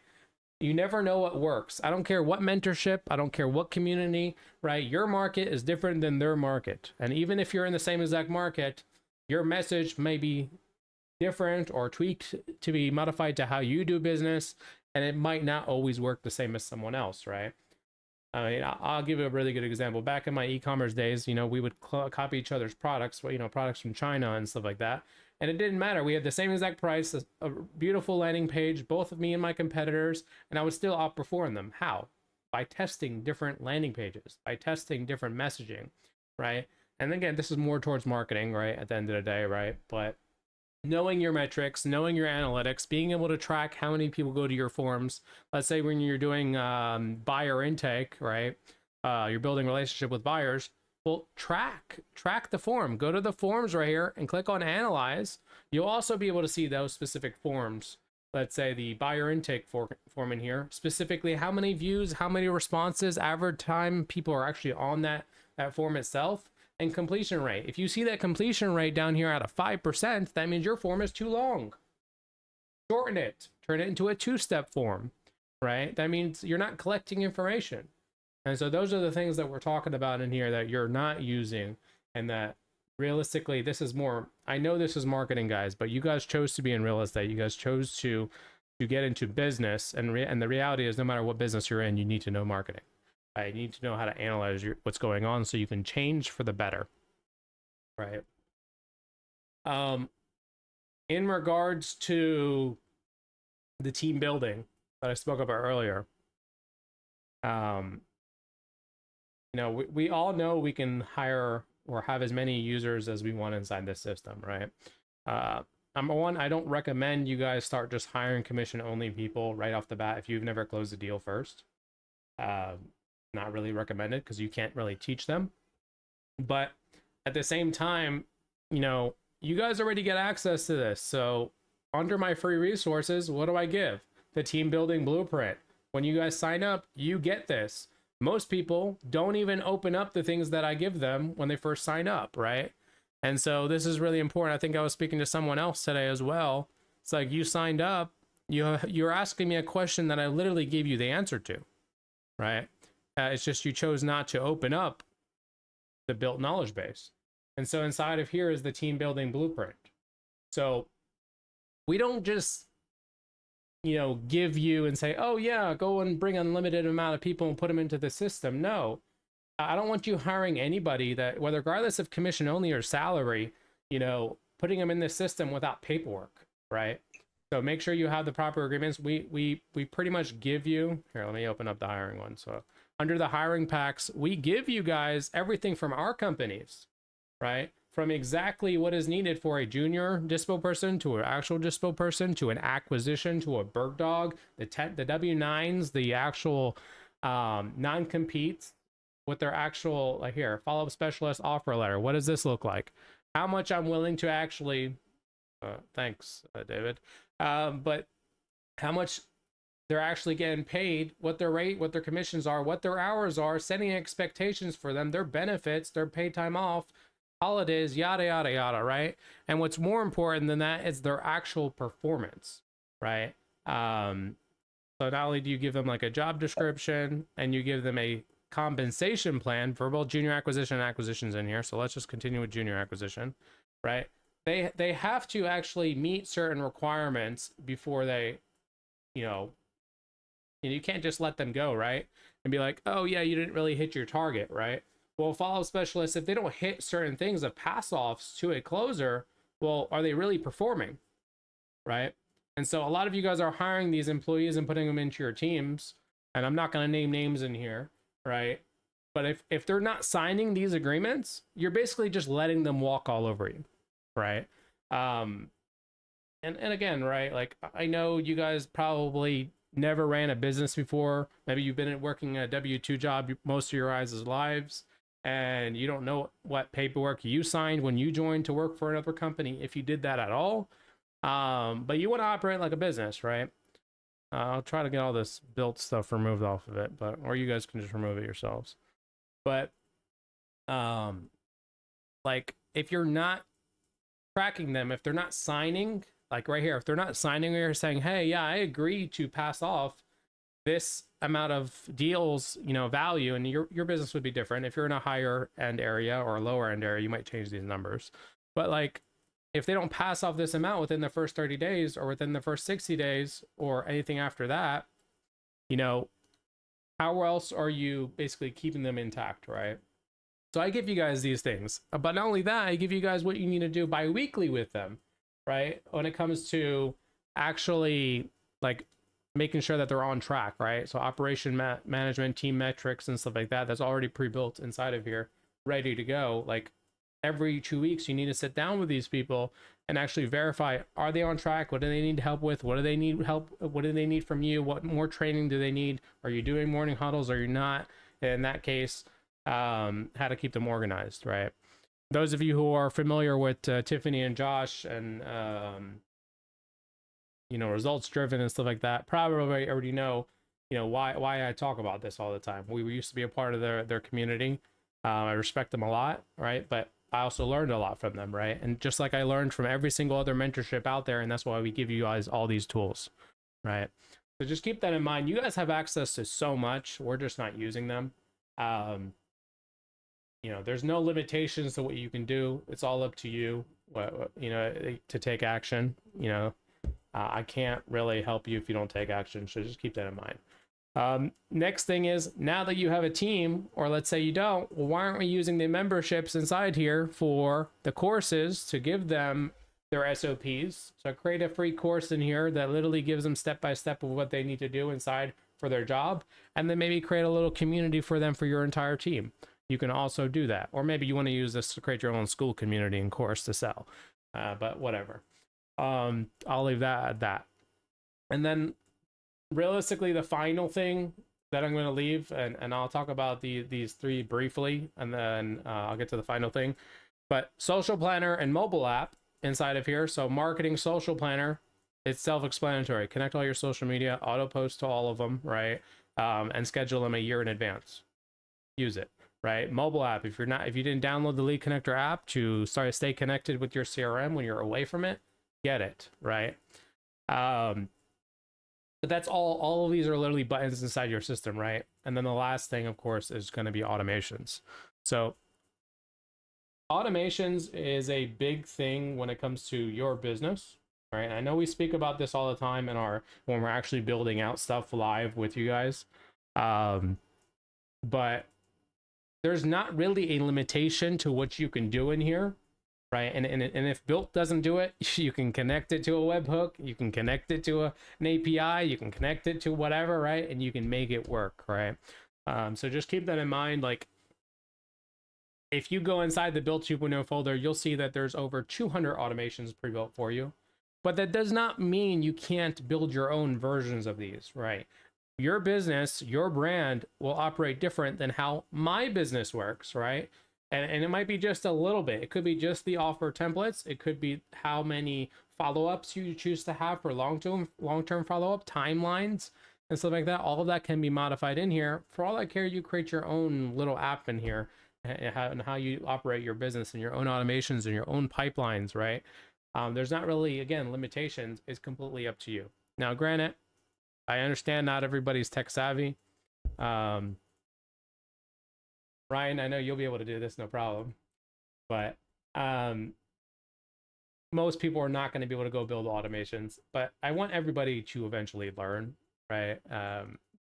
You never know what works. I don't care what mentorship, I don't care what community, right? Your market is different than their market. And even if you're in the same exact market, your message may be different or tweaked to be modified to how you do business, and it might not always work the same as someone else, right? I mean, I'll give you a really good example. Back in my e-commerce days, we would copy each other's products, products from China and stuff like that. And it didn't matter. We had the same exact price, a beautiful landing page, both of me and my competitors, and I would still outperform them. How? By testing different landing pages, by testing different messaging, right? And again, this is more towards marketing, right? At the end of the day, right? But knowing your metrics, knowing your analytics, being able to track how many people go to your forums. Let's say when you're doing buyer intake, right? You're building a relationship with buyers. Well, track the form. Go to the forms right here and click on analyze. You'll also be able to see those specific forms. Let's say the buyer intake form in here, specifically how many views, how many responses, average time people are actually on that form itself, and completion rate. If you see that completion rate down here at a 5%, that means your form is too long. Shorten it, turn it into a 2-step form, right? That means you're not collecting information. And so those are the things that we're talking about in here that you're not using, and that realistically, this is more, I know this is marketing, guys, but you guys chose to be in real estate. You guys chose to get into business, and the reality is no matter what business you're in, you need to know marketing. You need to know how to analyze what's going on so you can change for the better, right? Um, in regards to the team building that I spoke about earlier, we all know we can hire or have as many users as we want inside this system, right? Number one, I don't recommend you guys start just hiring commission only people right off the bat if you've never closed a deal first. Not really recommended because you can't really teach them. But at the same time, you guys already get access to this. So under my free resources, what do I give? The team building blueprint. When you guys sign up, you get this. Most people don't even open up the things that I give them when they first sign up, right? And so this is really important. I think I was speaking to someone else today as well. It's like, you signed up, you're asking me a question that I literally gave you the answer to, right? It's just you chose not to open up the BILT knowledge base. And so inside of here is the team building blueprint. So we don't just, give you and say, oh yeah, go and bring unlimited amount of people and put them into the system. No, I don't want you hiring anybody that, whether regardless of commission only or salary, putting them in the system without paperwork, right? So make sure you have the proper agreements. We pretty much give you, here, let me open up the hiring one. So under the hiring packs, we give you guys everything from our companies, right? From exactly what is needed for a junior dispo person to an actual dispo person to an acquisition to a bird dog, the W-9s, the actual non-competes with their actual, like here, follow-up specialist offer letter. What does this look like? How much I'm willing to actually, thanks, David, but how much they're actually getting paid, what their rate, what their commissions are, what their hours are, setting expectations for them, their benefits, their paid time off, holidays, yada, yada, yada, right? And what's more important than that is their actual performance, right? So not only do you give them like a job description and you give them a compensation plan for both junior acquisition and acquisitions in here. So let's just continue with junior acquisition, right? They have to actually meet certain requirements before they, you can't just let them go, right? And be like, oh yeah, you didn't really hit your target, right? Well, follow-up specialists, if they don't hit certain things of pass-offs to a closer, well, are they really performing, right? And so a lot of you guys are hiring these employees and putting them into your teams, and I'm not going to name names in here, right? But if they're not signing these agreements, you're basically just letting them walk all over you, right? And again, right, like, I know you guys probably never ran a business before. Maybe you've been working a W-2 job most of your guys' lives, and you don't know what paperwork you signed when you joined to work for another company, if you did that at all. But you want to operate like a business, right? I'll try to get all this BILT stuff removed off of it, or you guys can just remove it yourselves. But like, if you're not tracking them, if they're not signing, like right here, if they're not signing, or saying, hey, yeah, I agree to pass off this amount of deals, value, and your business would be different. If you're in a higher end area or a lower end area, you might change these numbers. But like, if they don't pass off this amount within the first 30 days or within the first 60 days or anything after that, how else are you basically keeping them intact, right? So I give you guys these things, but not only that, I give you guys what you need to do bi-weekly with them, right? When it comes to actually like making sure that they're on track, right? So operation management, team metrics and stuff like that, that's already pre-built inside of here, ready to go. Like every 2 weeks, you need to sit down with these people and actually verify, are they on track? What do they need help with? What do they need help? What do they need from you? What more training do they need? Are you doing morning huddles? Are you not? In that case, how to keep them organized, right? Those of you who are familiar with Tiffany and Josh and results driven and stuff like that probably already know why I talk about this all the time. We used to be a part of their community. I respect them a lot, right? But I also learned a lot from them, right? And just like I learned from every single other mentorship out there, and that's why we give you guys all these tools, right? So just keep that in mind. You guys have access to so much, we're just not using them. There's no limitations to what you can do. It's all up to you, to take action. I can't really help you if you don't take action, so just keep that in mind. Next thing is, now that you have a team, or let's say you don't, well, why aren't we using the memberships inside here for the courses to give them their SOPs? So create a free course in here that literally gives them step by step of what they need to do inside for their job, and then maybe create a little community for them for your entire team. You can also do that, or maybe you want to use this to create your own school community and course to sell, but whatever. I'll leave that at that. And then realistically, the final thing that I'm going to leave, and I'll talk about these three briefly, and then I'll get to the final thing. But social planner and mobile app inside of here. So marketing social planner, it's self-explanatory. Connect all your social media, auto post to all of them, right? And schedule them a year in advance. Use it, right? Mobile app, if you didn't download the Lead Connector app to stay connected with your CRM when you're away from it, get it, right? But that's all of these are literally buttons inside your system, right? And then the last thing, of course, is going to be automations. So automations is a big thing when it comes to your business, right? And I know we speak about this all the time when we're actually building out stuff live with you guys. But there's not really a limitation to what you can do in here, right? And if BILT doesn't do it, you can connect it to a webhook, you can connect it to an API, you can connect it to whatever, right? And you can make it work, right? So just keep that in mind. Like, if you go inside the BILT 2.0 folder, you'll see that there's over 200 automations pre-built for you. But that does not mean you can't build your own versions of these, right? Your business, your brand will operate different than how my business works, right? And it might be just a little bit. It could be just the offer templates. It could be how many follow-ups you choose to have for long-term follow-up, timelines, and stuff like that. All of that can be modified in here. For all I care, you create your own little app in here and how you operate your business and your own automations and your own pipelines, right? There's not really, again, limitations. It's completely up to you. Now, granted, I understand not everybody's tech savvy. Ryan, I know you'll be able to do this, no problem. But most people are not going to be able to go build automations. But I want everybody to eventually learn, right?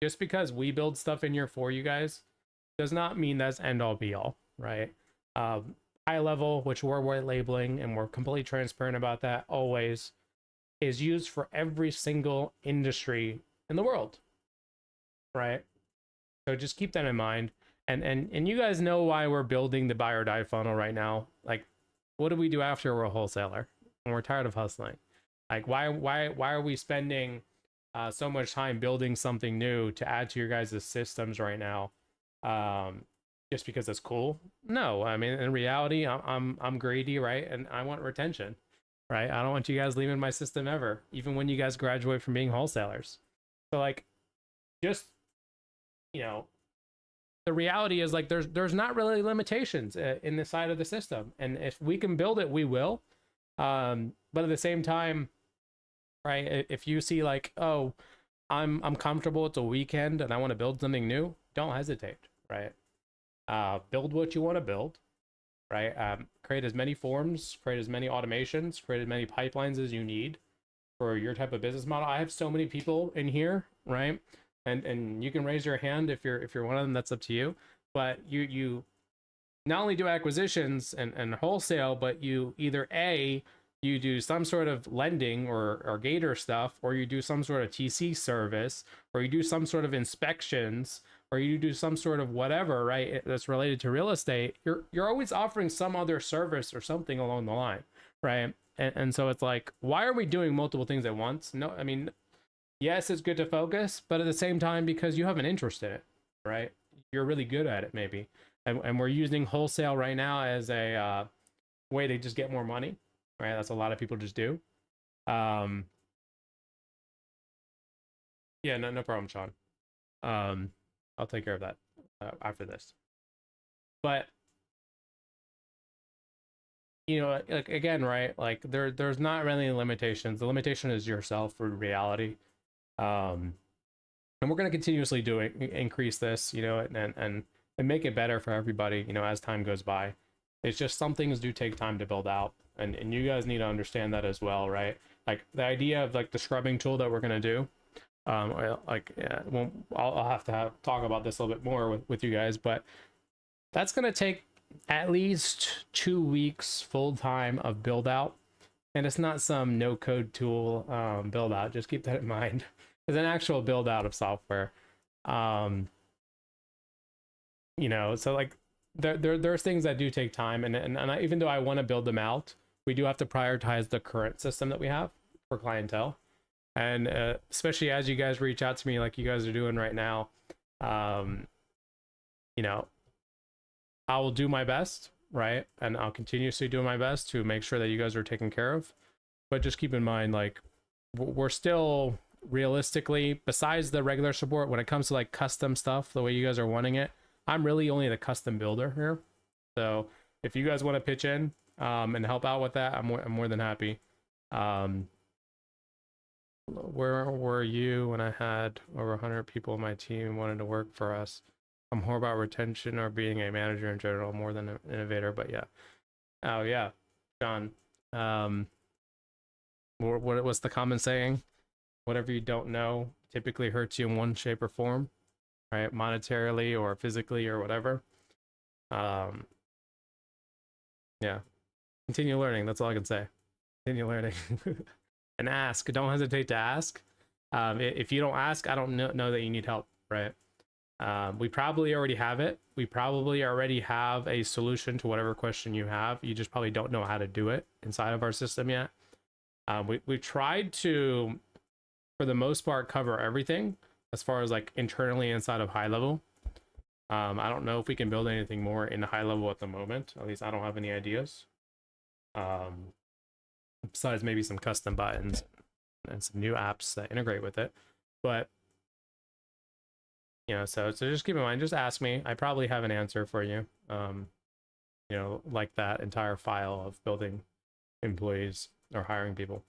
Just because we build stuff in here for you guys does not mean that's end all be all, right? High level, which we're white labeling, and we're completely transparent about that always, is used for every single industry in the world, right? So just keep that in mind. And you guys know why we're building the buy or die funnel right now. Like, what do we do after we're a wholesaler when we're tired of hustling? Like, why are we spending so much time building something new to add to your guys' systems right now? Just because it's cool? No, I mean, in reality, I'm greedy, right? And I want retention, right? I don't want you guys leaving my system ever, even when you guys graduate from being wholesalers. So like, just, you know, the reality is, like, there's not really limitations in the side of the system, and if we can build it, we will. But at the same time, right, if you see like, oh, I'm comfortable, it's a weekend and I want to build something new, don't hesitate, right? Build what you want to build, right? Create as many forms, create as many automations, create as many pipelines as you need for your type of business model. I have so many people in here, right? And you can raise your hand if you're one of them. That's up to you. But you not only do acquisitions and wholesale, but you either you do some sort of lending or gator stuff, or you do some sort of TC service, or you do some sort of inspections, or you do some sort of whatever, right, that's related to real estate. You're always offering some other service or something along the line, right? And so it's like, why are we doing multiple things at once? No, I mean, yes, it's good to focus, but at the same time, because you have an interest in it, right? You're really good at it, maybe. And we're using wholesale right now as a way to just get more money, right? That's a lot of people just do. Yeah, no problem, Sean. I'll take care of that after this. But, you know, like, again, right? Like, there's not really limitations. The limitation is yourself for reality. And we're going to continuously increase this, you know, and make it better for everybody, you know, as time goes by. It's just some things do take time to build out, and you guys need to understand that as well, right? Like, the idea of like the scrubbing tool that we're going to do, Like, yeah, I'll have to talk about this a little bit more with you guys, but that's going to take at least 2 weeks full time of build out. And it's not some no code tool build out. Just keep that in mind. It's an actual build out of software. You know, so like there's things that do take time, and even though I want to build them out, we do have to prioritize the current system that we have for clientele. And especially as you guys reach out to me like you guys are doing right now, you know, I will do my best, right? And I'll continuously do my best to make sure that you guys are taken care of. But just keep in mind, like, we're still realistically, besides the regular support, when it comes to like custom stuff, the way you guys are wanting it, I'm really only the custom builder here. So if you guys want to pitch in and help out with that, I'm more than happy. Where were you when I had over 100 people on my team wanted to work for us? I'm more about retention or being a manager in general, more than an innovator. But yeah. Oh yeah, John. What's the common saying? Whatever you don't know typically hurts you in one shape or form, right? Monetarily or physically or whatever. Yeah. Continue learning. That's all I can say. Continue learning. And ask. Don't hesitate to ask. If you don't ask, I don't know that you need help, right? We probably already have it. We probably already have a solution to whatever question you have. You just probably don't know how to do it inside of our system yet. We tried to, for the most part, cover everything as far as like internally inside of high level. I don't know if we can build anything more in high level at the moment. At least I don't have any ideas. Besides maybe some custom buttons and some new apps that integrate with it. But you know, so just keep in mind, just ask me. I probably have an answer for you. You know, like that entire file of building employees or hiring people.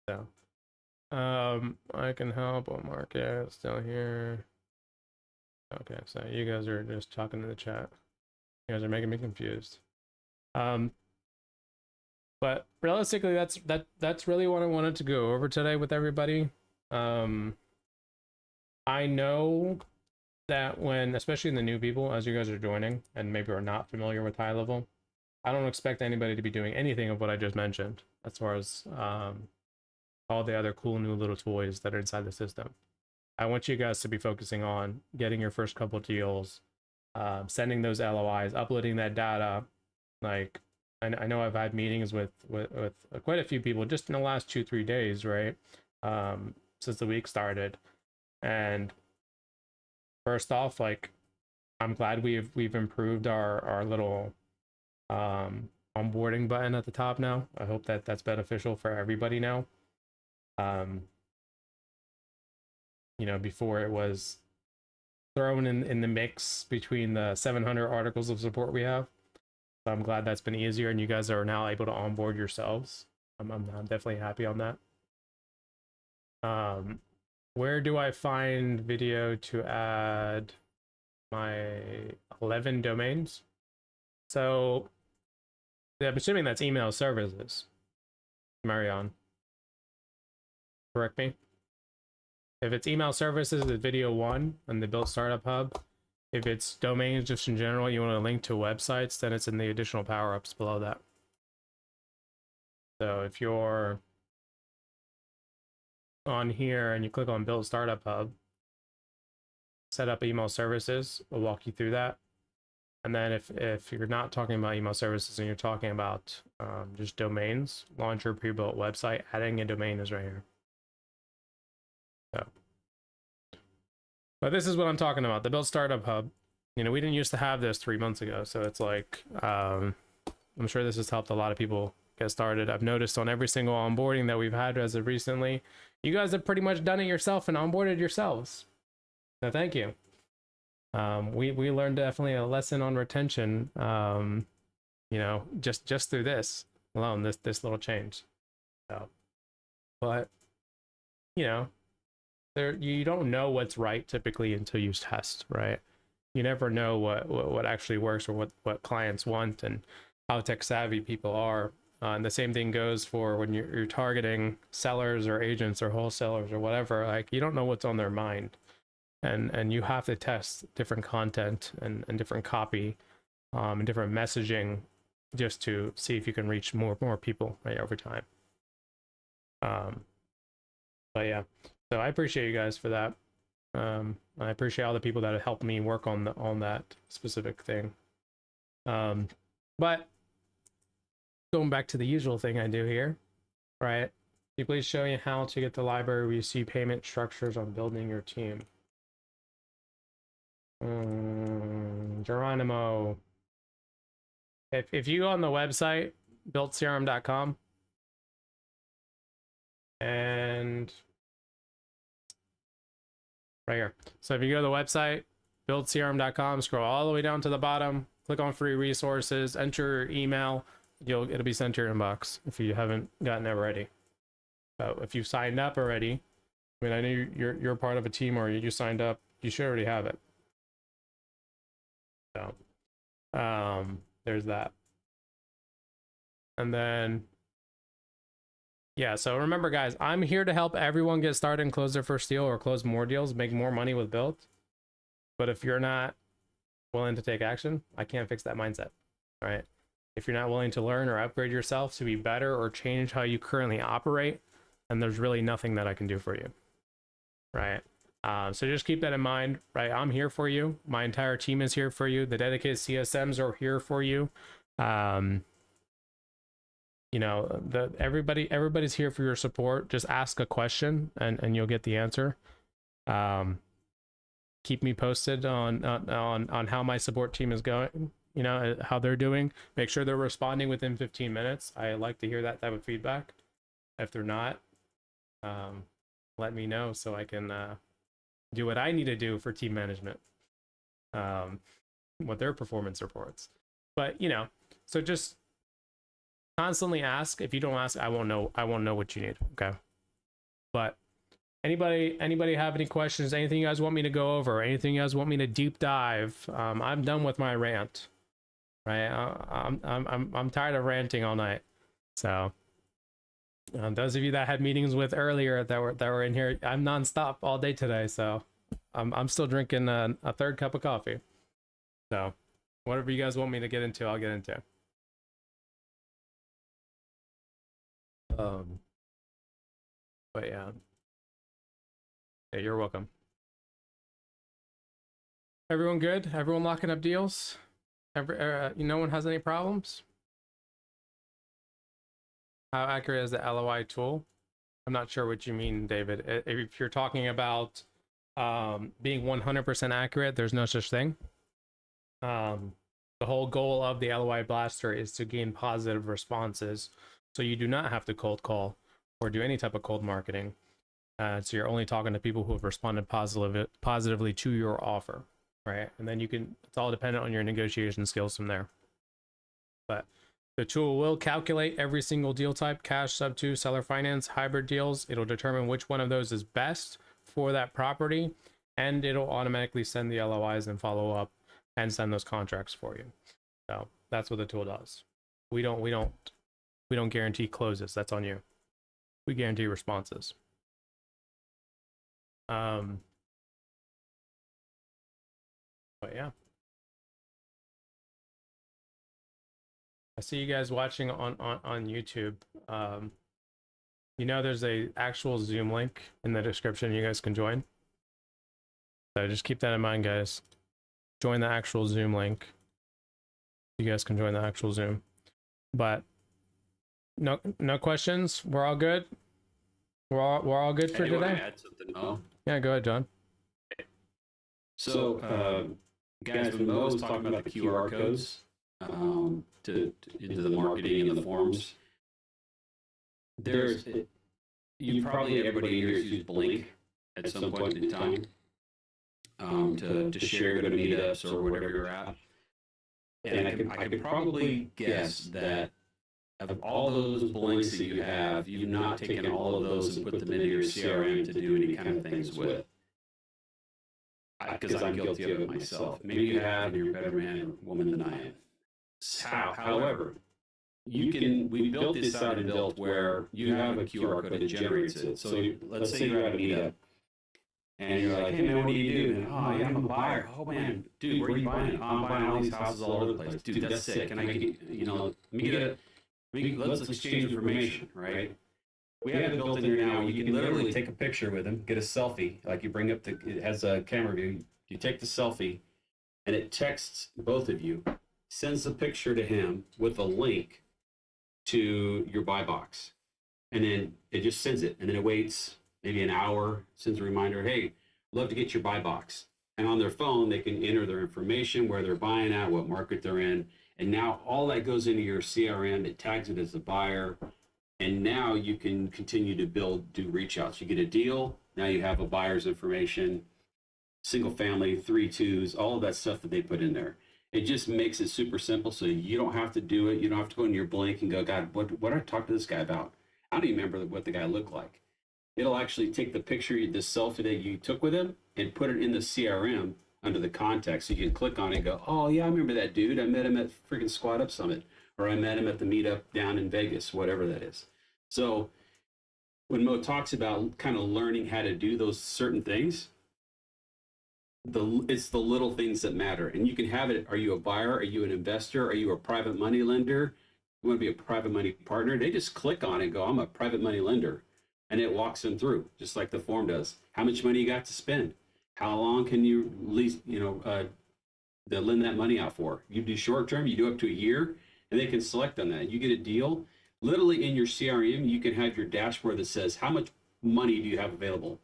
So I can help on market still here. Okay, so you guys are just talking in the chat. You guys are making me confused. But realistically, that's really what I wanted to go over today with everybody. I know that when, especially the new people, as you guys are joining and maybe are not familiar with high level, I don't expect anybody to be doing anything of what I just mentioned as far as all the other cool new little toys that are inside the system. I want you guys to be focusing on getting your first couple deals, sending those LOIs, uploading that data. Like, I know I've had meetings with quite a few people just in the last 2-3 days, right? Since the week started. And first off, like, I'm glad we've improved our little onboarding button at the top now. I hope that that's beneficial for everybody now. You know, before it was thrown in the mix between the 700 articles of support we have. So I'm glad that's been easier and you guys are now able to onboard yourselves. I'm definitely happy on that. Where do I find video to add my 11 domains? So I'm assuming that's email services. Marion, correct me. If it's email services, it's video 1 on the BILT Startup Hub. If it's domains just in general, you want to link to websites, then it's in the additional power-ups below that. So if you're on here and you click on BILT Startup Hub, set up email services, we'll walk you through that. And then if you're not talking about email services and you're talking about just domains, launch your pre-built website, adding a domain is right here. So, but this is what I'm talking about, the BILT Startup Hub. You know, we didn't used to have this 3 months ago, so it's like, I'm sure this has helped a lot of people get started. I've noticed on every single onboarding that we've had as of recently, you guys have pretty much done it yourself and onboarded yourselves. So thank you. We learned definitely a lesson on retention, you know, just through this alone, this little change. So, but you know, you don't know what's right typically until you test, right? You never know what actually works or what clients want and how tech savvy people are And the same thing goes for when you're targeting sellers or agents or wholesalers or whatever. Like, you don't know what's on their mind, and you have to test different content and different copy, and different messaging, just to see if you can reach more people, right, over time. But yeah, so I appreciate you guys for that. I appreciate all the people that have helped me work on that specific thing. But going back to the usual thing I do here, right? Can you please show me how to get the library where you see payment structures on building your team? Geronimo. If you go on the website, BILTCRM.com, and right here. So if you go to the website, BILTCRM.com, scroll all the way down to the bottom, click on free resources, enter your email, it'll be sent to your inbox if you haven't gotten it already. So if you've signed up already, I mean, I know you're part of a team or you just signed up, you should already have it. So there's that. And then yeah, so remember guys, I'm here to help everyone get started and close their first deal or close more deals, make more money with BILT. But if you're not willing to take action, I can't fix that mindset, right? If you're not willing to learn or upgrade yourself to be better or change how you currently operate, then there's really nothing that I can do for you, right? So just keep that in mind, right? I'm here for you. My entire team is here for you. The dedicated CSMs are here for you. You know, everybody's here for your support. Just ask a question and you'll get the answer. Keep me posted on how my support team is going, you know, how they're doing. Make sure they're responding within 15 minutes. I like to hear that type of feedback. If they're not, let me know so I can do what I need to do for team management, what their performance reports. But, you know, so just constantly ask. If you don't ask, I won't know what you need. Okay. But anybody have any questions, anything you guys want me to go over, anything you guys want me to deep dive? I'm done with my rant, right? I'm tired of ranting all night. So those of you that had meetings with earlier that were in here, I'm nonstop all day today. So I'm still drinking a third cup of coffee. So whatever you guys want me to get into, I'll get into. But yeah, you're welcome. Everyone good? Everyone locking up deals? No one has any problems? How accurate is the LOI tool? I'm not sure what you mean, David. If you're talking about being 100% accurate, there's no such thing. The whole goal of the LOI blaster is to gain positive responses, so you do not have to cold call or do any type of cold marketing. So you're only talking to people who have responded positively to your offer, right? And then it's all dependent on your negotiation skills from there. But the tool will calculate every single deal type: cash, sub-2, seller finance, hybrid deals. It'll determine which one of those is best for that property, and it'll automatically send the LOIs and follow up and send those contracts for you. So that's what the tool does. We don't guarantee closes. That's on you. We guarantee responses. But yeah, I see you guys watching on YouTube. You know, there's a actual Zoom link in the description. You guys can join. So just keep that in mind, guys. Join the actual Zoom link. You guys can join the actual Zoom. But no questions. We're all good. We're all good for Anyone today. add something? Oh. Yeah, go ahead, John. So, guys, when Mo was talking about the QR codes to into the marketing and the forms, probably everybody here has used Blink at some point in time to share, go to meetups or whatever you're at. And I could probably guess that of all those blinks that you have, you've not taken all of those and put them into your CRM to do any kind of things with. Because I'm guilty of it myself. Maybe you have, and you're a better man or woman than I am. However, we built this out in BILT where you have a QR code, it generates it. So let's say you're at a meetup and you're like, hey man, what do you do? And, oh yeah, I'm a buyer. Oh man, dude, where are you buying? Oh, I'm buying all these houses all over the place. Dude, that's sick. Can I get, let's exchange information, right? We have it built in here now. You can literally take a picture with him, get a selfie. Like you bring up it has a camera view. You take the selfie and it texts both of you, sends the picture to him with a link to your buy box. And then it just sends it. And then it waits maybe an hour, sends a reminder, hey, love to get your buy box. And on their phone, they can enter their information, where they're buying at, what market they're in. And now all that goes into your CRM. It tags it as a buyer. And now you can continue to do reach outs. You get a deal. Now you have a buyer's information, single family, 3-2s, all of that stuff that they put in there. It just makes it super simple. So you don't have to do it. You don't have to go in your Blink and go, God, what did I talk to this guy about? I don't even remember what the guy looked like. It'll actually take the picture, the selfie that you took with him, and put it in the CRM under the context. So you can click on it and go, oh yeah, I remember that dude. I met him at freaking Squad Up Summit, or I met him at the meetup down in Vegas, whatever that is. So when Mo talks about kind of learning how to do those certain things, it's the little things that matter. And you can have it. Are you a buyer? Are you an investor? Are you a private money lender? You want to be a private money partner? They just click on it and go, I'm a private money lender. And it walks them through, just like the form does. How much money you got to spend? How long can you lease, lend that money out for? You do short term, you do up to a year, and they can select on that. You get a deal. Literally in your CRM, you can have your dashboard that says, how much money do you have available?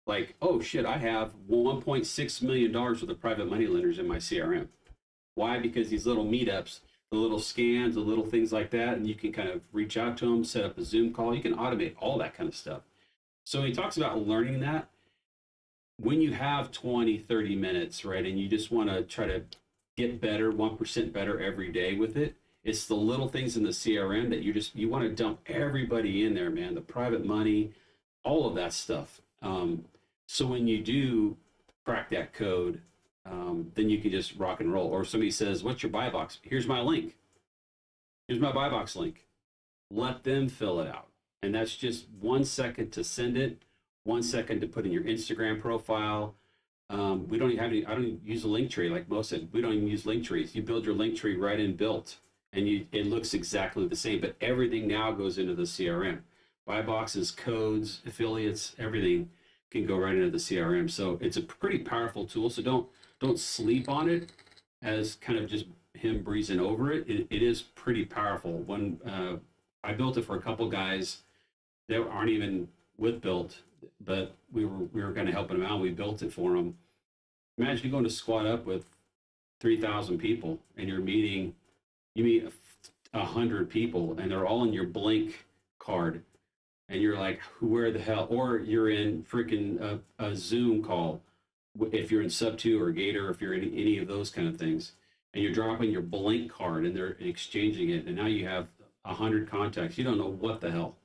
Like, oh shit, I have $1.6 million worth of private money lenders in my CRM. Why? Because these little meetups, the little scans, the little things like that, and you can kind of reach out to them, set up a Zoom call. You can automate all that kind of stuff. So he talks about learning that. When you have 20, 30 minutes, right, and you just want to try to get better, 1% better every day with it, it's the little things in the CRM that you want to dump everybody in there, man, the private money, all of that stuff. So when you do crack that code, then you can just rock and roll. Or somebody says, what's your buy box? Here's my link. Here's my buy box link. Let them fill it out. And that's just 1 second to send it, 1 second to put in your Instagram profile. We don't even have any, I don't even use a link tree like most said. We don't even use link trees. You build your link tree right in BILT, and it looks exactly the same, but everything now goes into the CRM. Buy boxes, codes, affiliates, everything can go right into the CRM. So it's a pretty powerful tool. So don't sleep on it as kind of just him breezing over it. It is pretty powerful. When I built it for a couple guys that aren't even with BILT, but we were kind of helping them out. We built it for them. Imagine you going to Squad Up with 3,000 people, and you meet 100 people, and they're all in your Blink card, and you're like, where the hell? Or you're in freaking a Zoom call, if you're in Sub2 or Gator, if you're in any of those kind of things, and you're dropping your Blink card, and they're exchanging it, and now you have 100 contacts. You don't know what the hell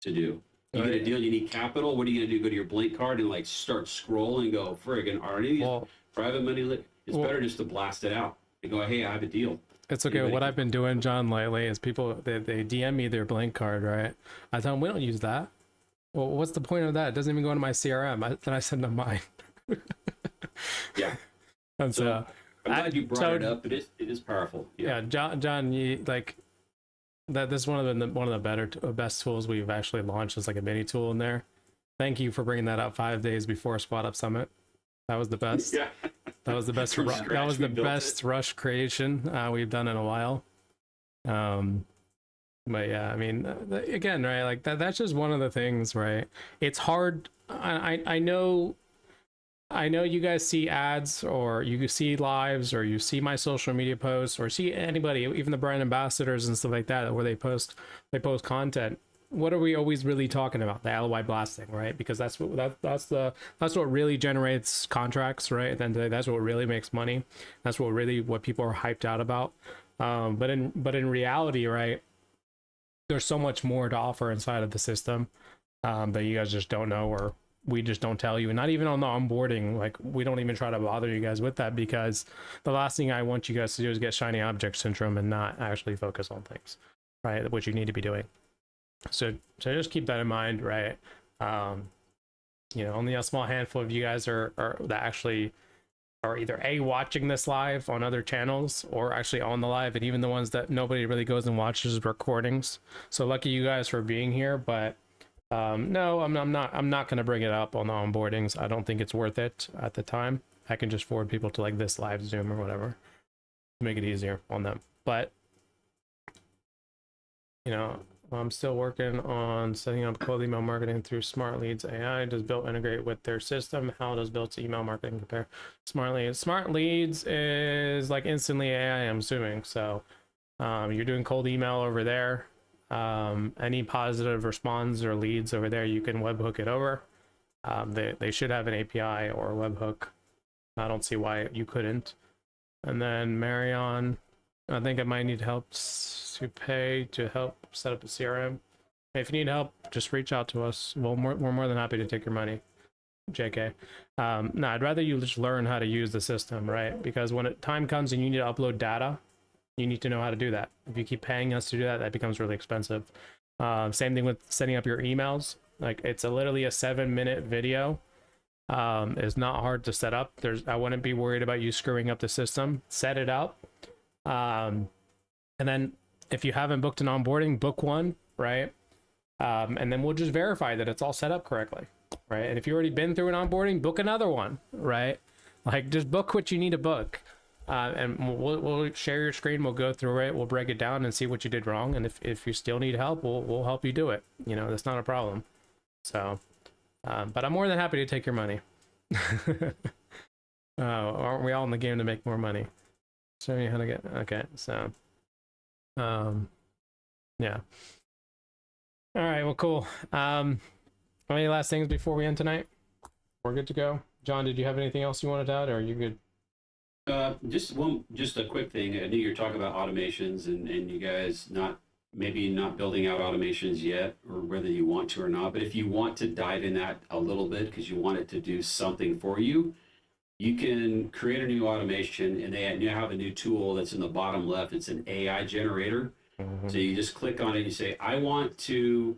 to do. You get a deal, you need capital. What are you going to do? Go to your Blink card and like start scrolling and go, friggin', are any of these private money? It's better just to blast it out and go, hey, I have a deal. It's okay. What I've been doing, John, lately is people, they DM me their Blink card, right? I tell them, we don't use that. Well, what's the point of that? It doesn't even go into my CRM. Then I send them mine. Yeah. And so I'm glad you brought it up. It is powerful. Yeah, John, you like that. This is one of the best tools we've actually launched. Is like a mini tool in there. Thank you for bringing that up 5 days before Squad Up Summit. That was the best. Yeah. That was the best. That was the best rush creation we've done in a while. But yeah, I mean, again, right? Like that's just one of the things, right? It's hard. I know you guys see ads, or you see lives, or you see my social media posts, or see anybody, even the brand ambassadors and stuff like that, where they post content. What are we always really talking about? The LOI blasting, right? Because that's what really generates contracts, right? At the end of the day, that's what really makes money. That's what people are hyped out about. But in reality, right, there's so much more to offer inside of the system that you guys just don't know, or we just don't tell you. And not even on the onboarding, like we don't even try to bother you guys with that, because the last thing I want you guys to do is get shiny object syndrome and not actually focus on things. right? Which you need to be doing. So just keep that in mind, right? You know, only a small handful of you guys are that actually are either watching this live on other channels or actually on the live, and even the ones that nobody really goes and watches recordings. So lucky you guys for being here, but no, I'm not going to bring it up on the onboardings. I don't think it's worth it at the time. I can just forward people to like this live Zoom or whatever to make it easier on them. But you know, I'm still working on setting up cold email marketing through Smart Leads AI. Does BILT integrate with their system? How does BILT's email marketing compare? Smart Leads. Smart Leads is like instantly AI, I'm assuming. So you're doing cold email over there. Any positive response or leads over there, you can webhook it over. They should have an API or a webhook. I don't see why you couldn't. And then Marion, I think I might need help to pay to help set up a CRM. If you need help, just reach out to us. We're more than happy to take your money. JK. No, I'd rather you just learn how to use the system, right? Because when time comes and you need to upload data, you need to know how to do that. If you keep paying us to do that, that becomes really expensive. Same thing with setting up your emails. Like it's literally a 7-minute video. It's not hard to set up. I wouldn't be worried about you screwing up the system. Set it up. And then if you haven't booked an onboarding, book one, right? And then we'll just verify that it's all set up correctly, right? And if you've already been through an onboarding, book another one, right? Like just book what you need to book. And we'll share your screen. We'll go through it. We'll break it down and see what you did wrong. And if you still need help, we'll help you do it. You know, that's not a problem. So, but I'm more than happy to take your money. Aren't we all in the game to make more money? Show me how to get, okay, so, yeah. All right, well, cool. Any last things before we end tonight? We're good to go. John, did you have anything else you wanted to add, or are you good? Just a quick thing. I knew you were talking about automations and you guys maybe not building out automations yet, or whether you want to or not, but if you want to dive in that a little bit because you want it to do something for you, you can create a new automation, and they now have a new tool that's in the bottom left. It's an AI generator. So you just click on it and you say, I want to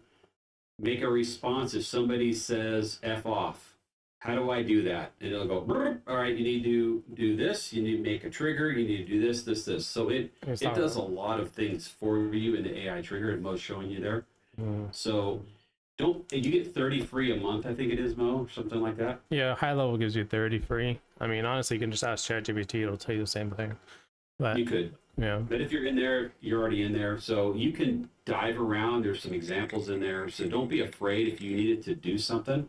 make a response if somebody says F off. How do I do that? And it'll go, all right, you need to do this. You need to make a trigger. You need to do this, this, this. So it does a lot of things for you in the AI trigger, and Mo's showing you there. So you get 30 free a month, I think it is, Mo, something like that. Yeah, high level gives you 30 free. I mean, honestly, you can just ask ChatGPT, it'll tell you the same thing. But you could. Yeah. But if you're in there, you're already in there. So you can dive around. There's some examples in there. So don't be afraid if you needed to do something,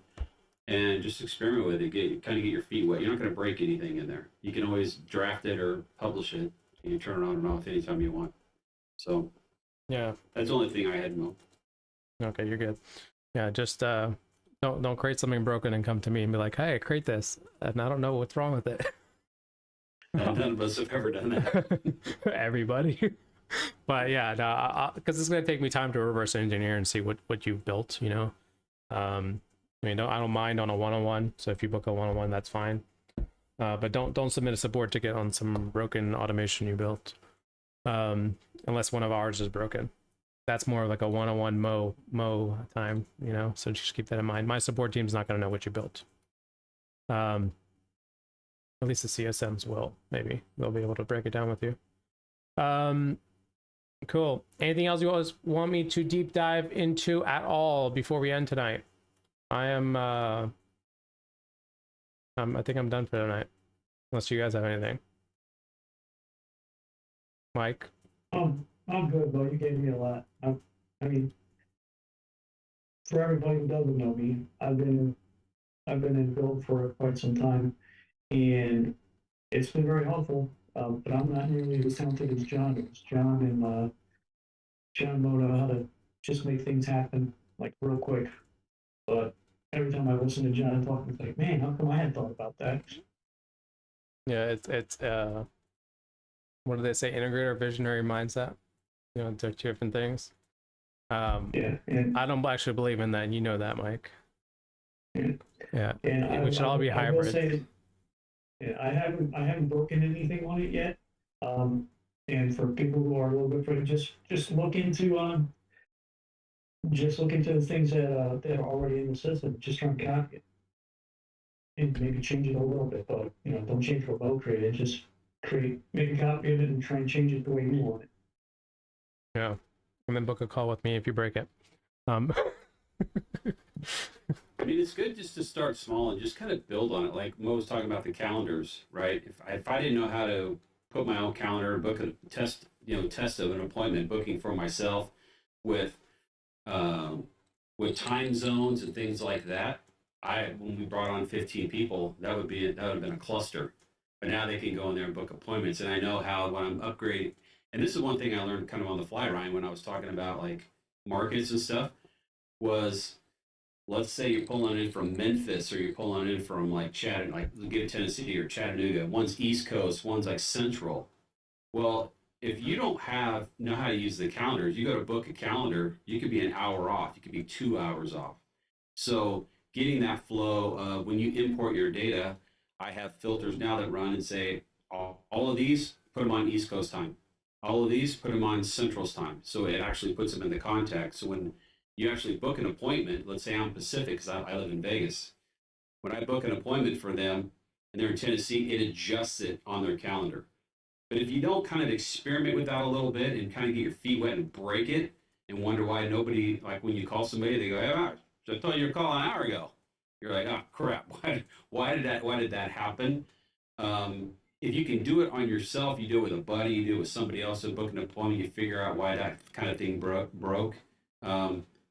and just experiment with it. Kind of get your feet wet. You're not going to break anything in there. You can always draft it or publish it. You turn it on and off anytime you want. So yeah, that's the only thing I had, Mo. Okay, you're good. Yeah, just don't create something broken and come to me and be like, hey, create this, and I don't know what's wrong with it. None of us have ever done that. Everybody. But yeah, no, because it's gonna take me time to reverse engineer and see what you've built. You know, I mean, I don't mind on a one-on-one. So if you book a one-on-one, that's fine. But don't submit a support ticket on some broken automation you built, unless one of ours is broken. That's more like a one-on-one Mo time, you know. So just keep that in mind. My support team's not gonna know what you built. At least the CSMs will. Maybe they'll be able to break it down with you. Cool. Anything else you guys want me to deep dive into at all before we end tonight? I think I'm done for tonight. Unless you guys have anything. Mike? I'm good, but you gave me a lot. I mean, for everybody who doesn't know me, I've been in build for quite some time, and it's been very helpful. But I'm not nearly as talented as John is. John and John know how to just make things happen like real quick. But every time I listen to John talk, it's like, man, how come I hadn't thought about that? Yeah, it's what do they say? Integrator, visionary mindset. You know, they're two different things. Yeah, and I don't actually believe in that, and you know that, Mike. Yeah, and we should all be I will hybrid. say, yeah, I haven't broken anything on it yet. And And for people who are a little bit afraid, just look into the things that are already in the system. Just try and copy it, and maybe change it a little bit. But don't change what Bo created. Just make a copy of it, and try and change it the way you want it. Yeah, and then book a call with me if you break it. I mean, it's good just to start small and just kind of build on it. Like Mo was talking about the calendars, right? If I didn't know how to put my own calendar, book a test of an appointment booking for myself with time zones and things like that, when we brought on 15 people, that would have been a cluster. But now they can go in there and book appointments, and I know how when I'm upgrading. And this is one thing I learned kind of on the fly, Ryan, when I was talking about like markets and stuff. Was let's say you're pulling in from Memphis or you're pulling in from like Tennessee or Chattanooga. One's East Coast, one's like Central. Well, if you don't know how to use the calendars, you go to book a calendar, you could be an hour off, you could be 2 hours off. So getting that flow of when you import your data, I have filters now that run and say all of these, put them on East Coast time. All of these, put them on Central's time. So it actually puts them in the context. So when you actually book an appointment, let's say I'm Pacific because I live in Vegas. When I book an appointment for them and they're in Tennessee, it adjusts it on their calendar. But if you don't kind of experiment with that a little bit and kind of get your feet wet and break it and wonder why nobody, like when you call somebody, they go, hey, I told you your call an hour ago. You're like, oh crap, why did that happen? If you can do it on yourself, you do it with a buddy, you do it with somebody else, and book an appointment, you figure out why that kind of thing broke.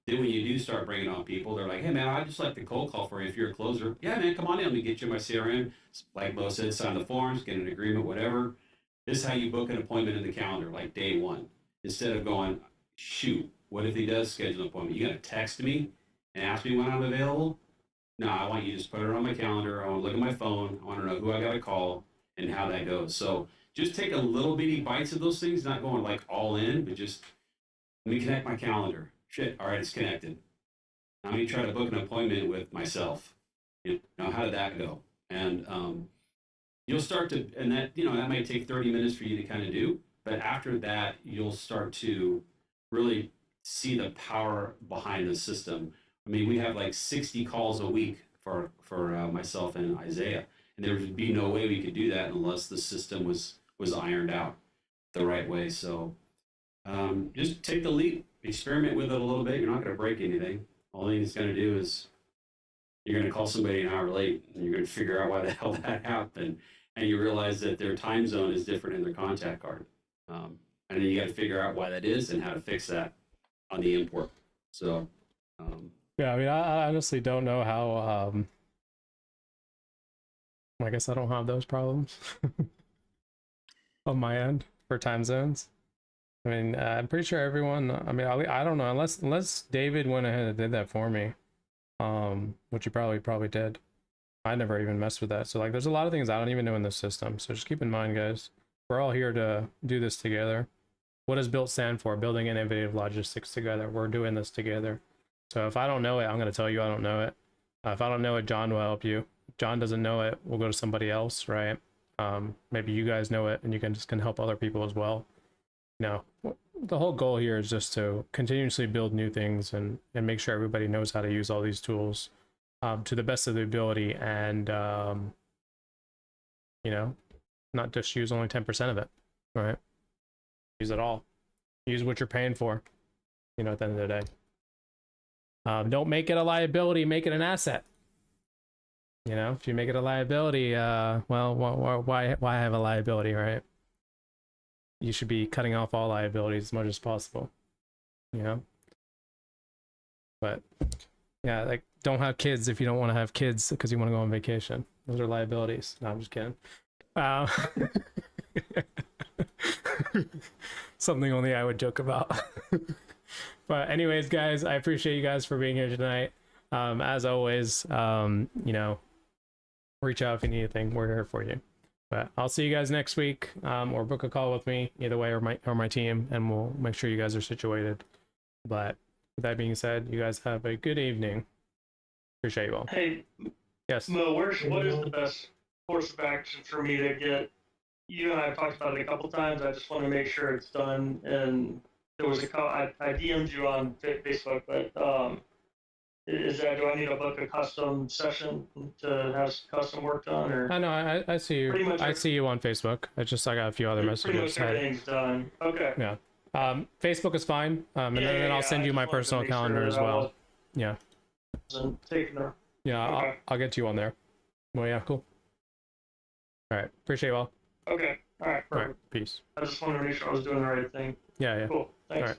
Then when you do start bringing on people, they're like, hey man, I just like the cold call for you if you're a closer. Yeah man, come on in, let me get you my CRM. Like Mo said, sign the forms, get an agreement, whatever. This is how you book an appointment in the calendar, like day one. Instead of going, shoot, what if he does schedule an appointment? You got to text me and ask me when I'm available? No, I want you to just put it on my calendar. I want to look at my phone. I want to know who I got to call and how that goes. So just take a little bitty bites of those things, not going like all in, but just let me connect my calendar. Shit, all right, it's connected. Now let me try to book an appointment with myself. How did that go? And you'll start to, and that might take 30 minutes for you to kind of do, but after that, you'll start to really see the power behind the system. I mean, we have like 60 calls a week for myself and Isaiah, and there would be no way we could do that unless the system was ironed out the right way. So just take the leap, experiment with it a little bit. You're not going to break anything. All thing it's going to do is you're going to call somebody an hour late, and you're going to figure out why the hell that happened, and you realize that their time zone is different in their contact card, and then you got to figure out why that is and how to fix that on the import. So. Yeah, I mean, I honestly don't know how. I guess I don't have those problems on my end for time zones. I mean, I'm pretty sure everyone. I mean, I don't know unless David went ahead and did that for me, which he probably did. I never even messed with that. So like, there's a lot of things I don't even know in the system. So just keep in mind, guys, we're all here to do this together. What does BILT stand for? Building innovative logistics together. We're doing this together. So if I don't know it, I'm going to tell you I don't know it. If I don't know it, John will help you. If John doesn't know it, we'll go to somebody else, right? Maybe you guys know it and you can help other people as well. The whole goal here is just to continuously build new things and make sure everybody knows how to use all these tools to the best of their ability, and not just use only 10% of it, right? Use it all. Use what you're paying for, at the end of the day. Don't make it a liability, make it an asset. If you make it a liability, well, why have a liability, right? You should be cutting off all liabilities as much as possible, But yeah, like, don't have kids if you don't want to have kids because you want to go on vacation. Those are liabilities. No, I'm just kidding. Something only I would joke about. But anyways, guys, I appreciate you guys for being here tonight. As always, reach out if you need anything. We're here for you. But I'll see you guys next week, or book a call with me, either way, or my team, and we'll make sure you guys are situated. But with that being said, you guys have a good evening. Appreciate you all. Hey, Yes. Mo, what is the best course of action for me to get you and I have talked about it a couple times. I just want to make sure it's done. And there was I DM'd you on Facebook, but is that, do I need to book a custom session to have custom work done, or I know, I see Pretty you. much I see you on Facebook. I got a few other pretty messages. much everything's done? Okay. Yeah. Facebook is fine. And then I'll send I you just my wanted to personal make sure calendar that as I well. Yeah. wasn't taking the Yeah. Okay. I'll get you on there. Well, yeah, cool. All right. Appreciate you all. Okay. All right. All right. Perfect. Peace. I just wanted to make sure I was doing the right thing. Yeah. Yeah. Cool. Thanks. All right.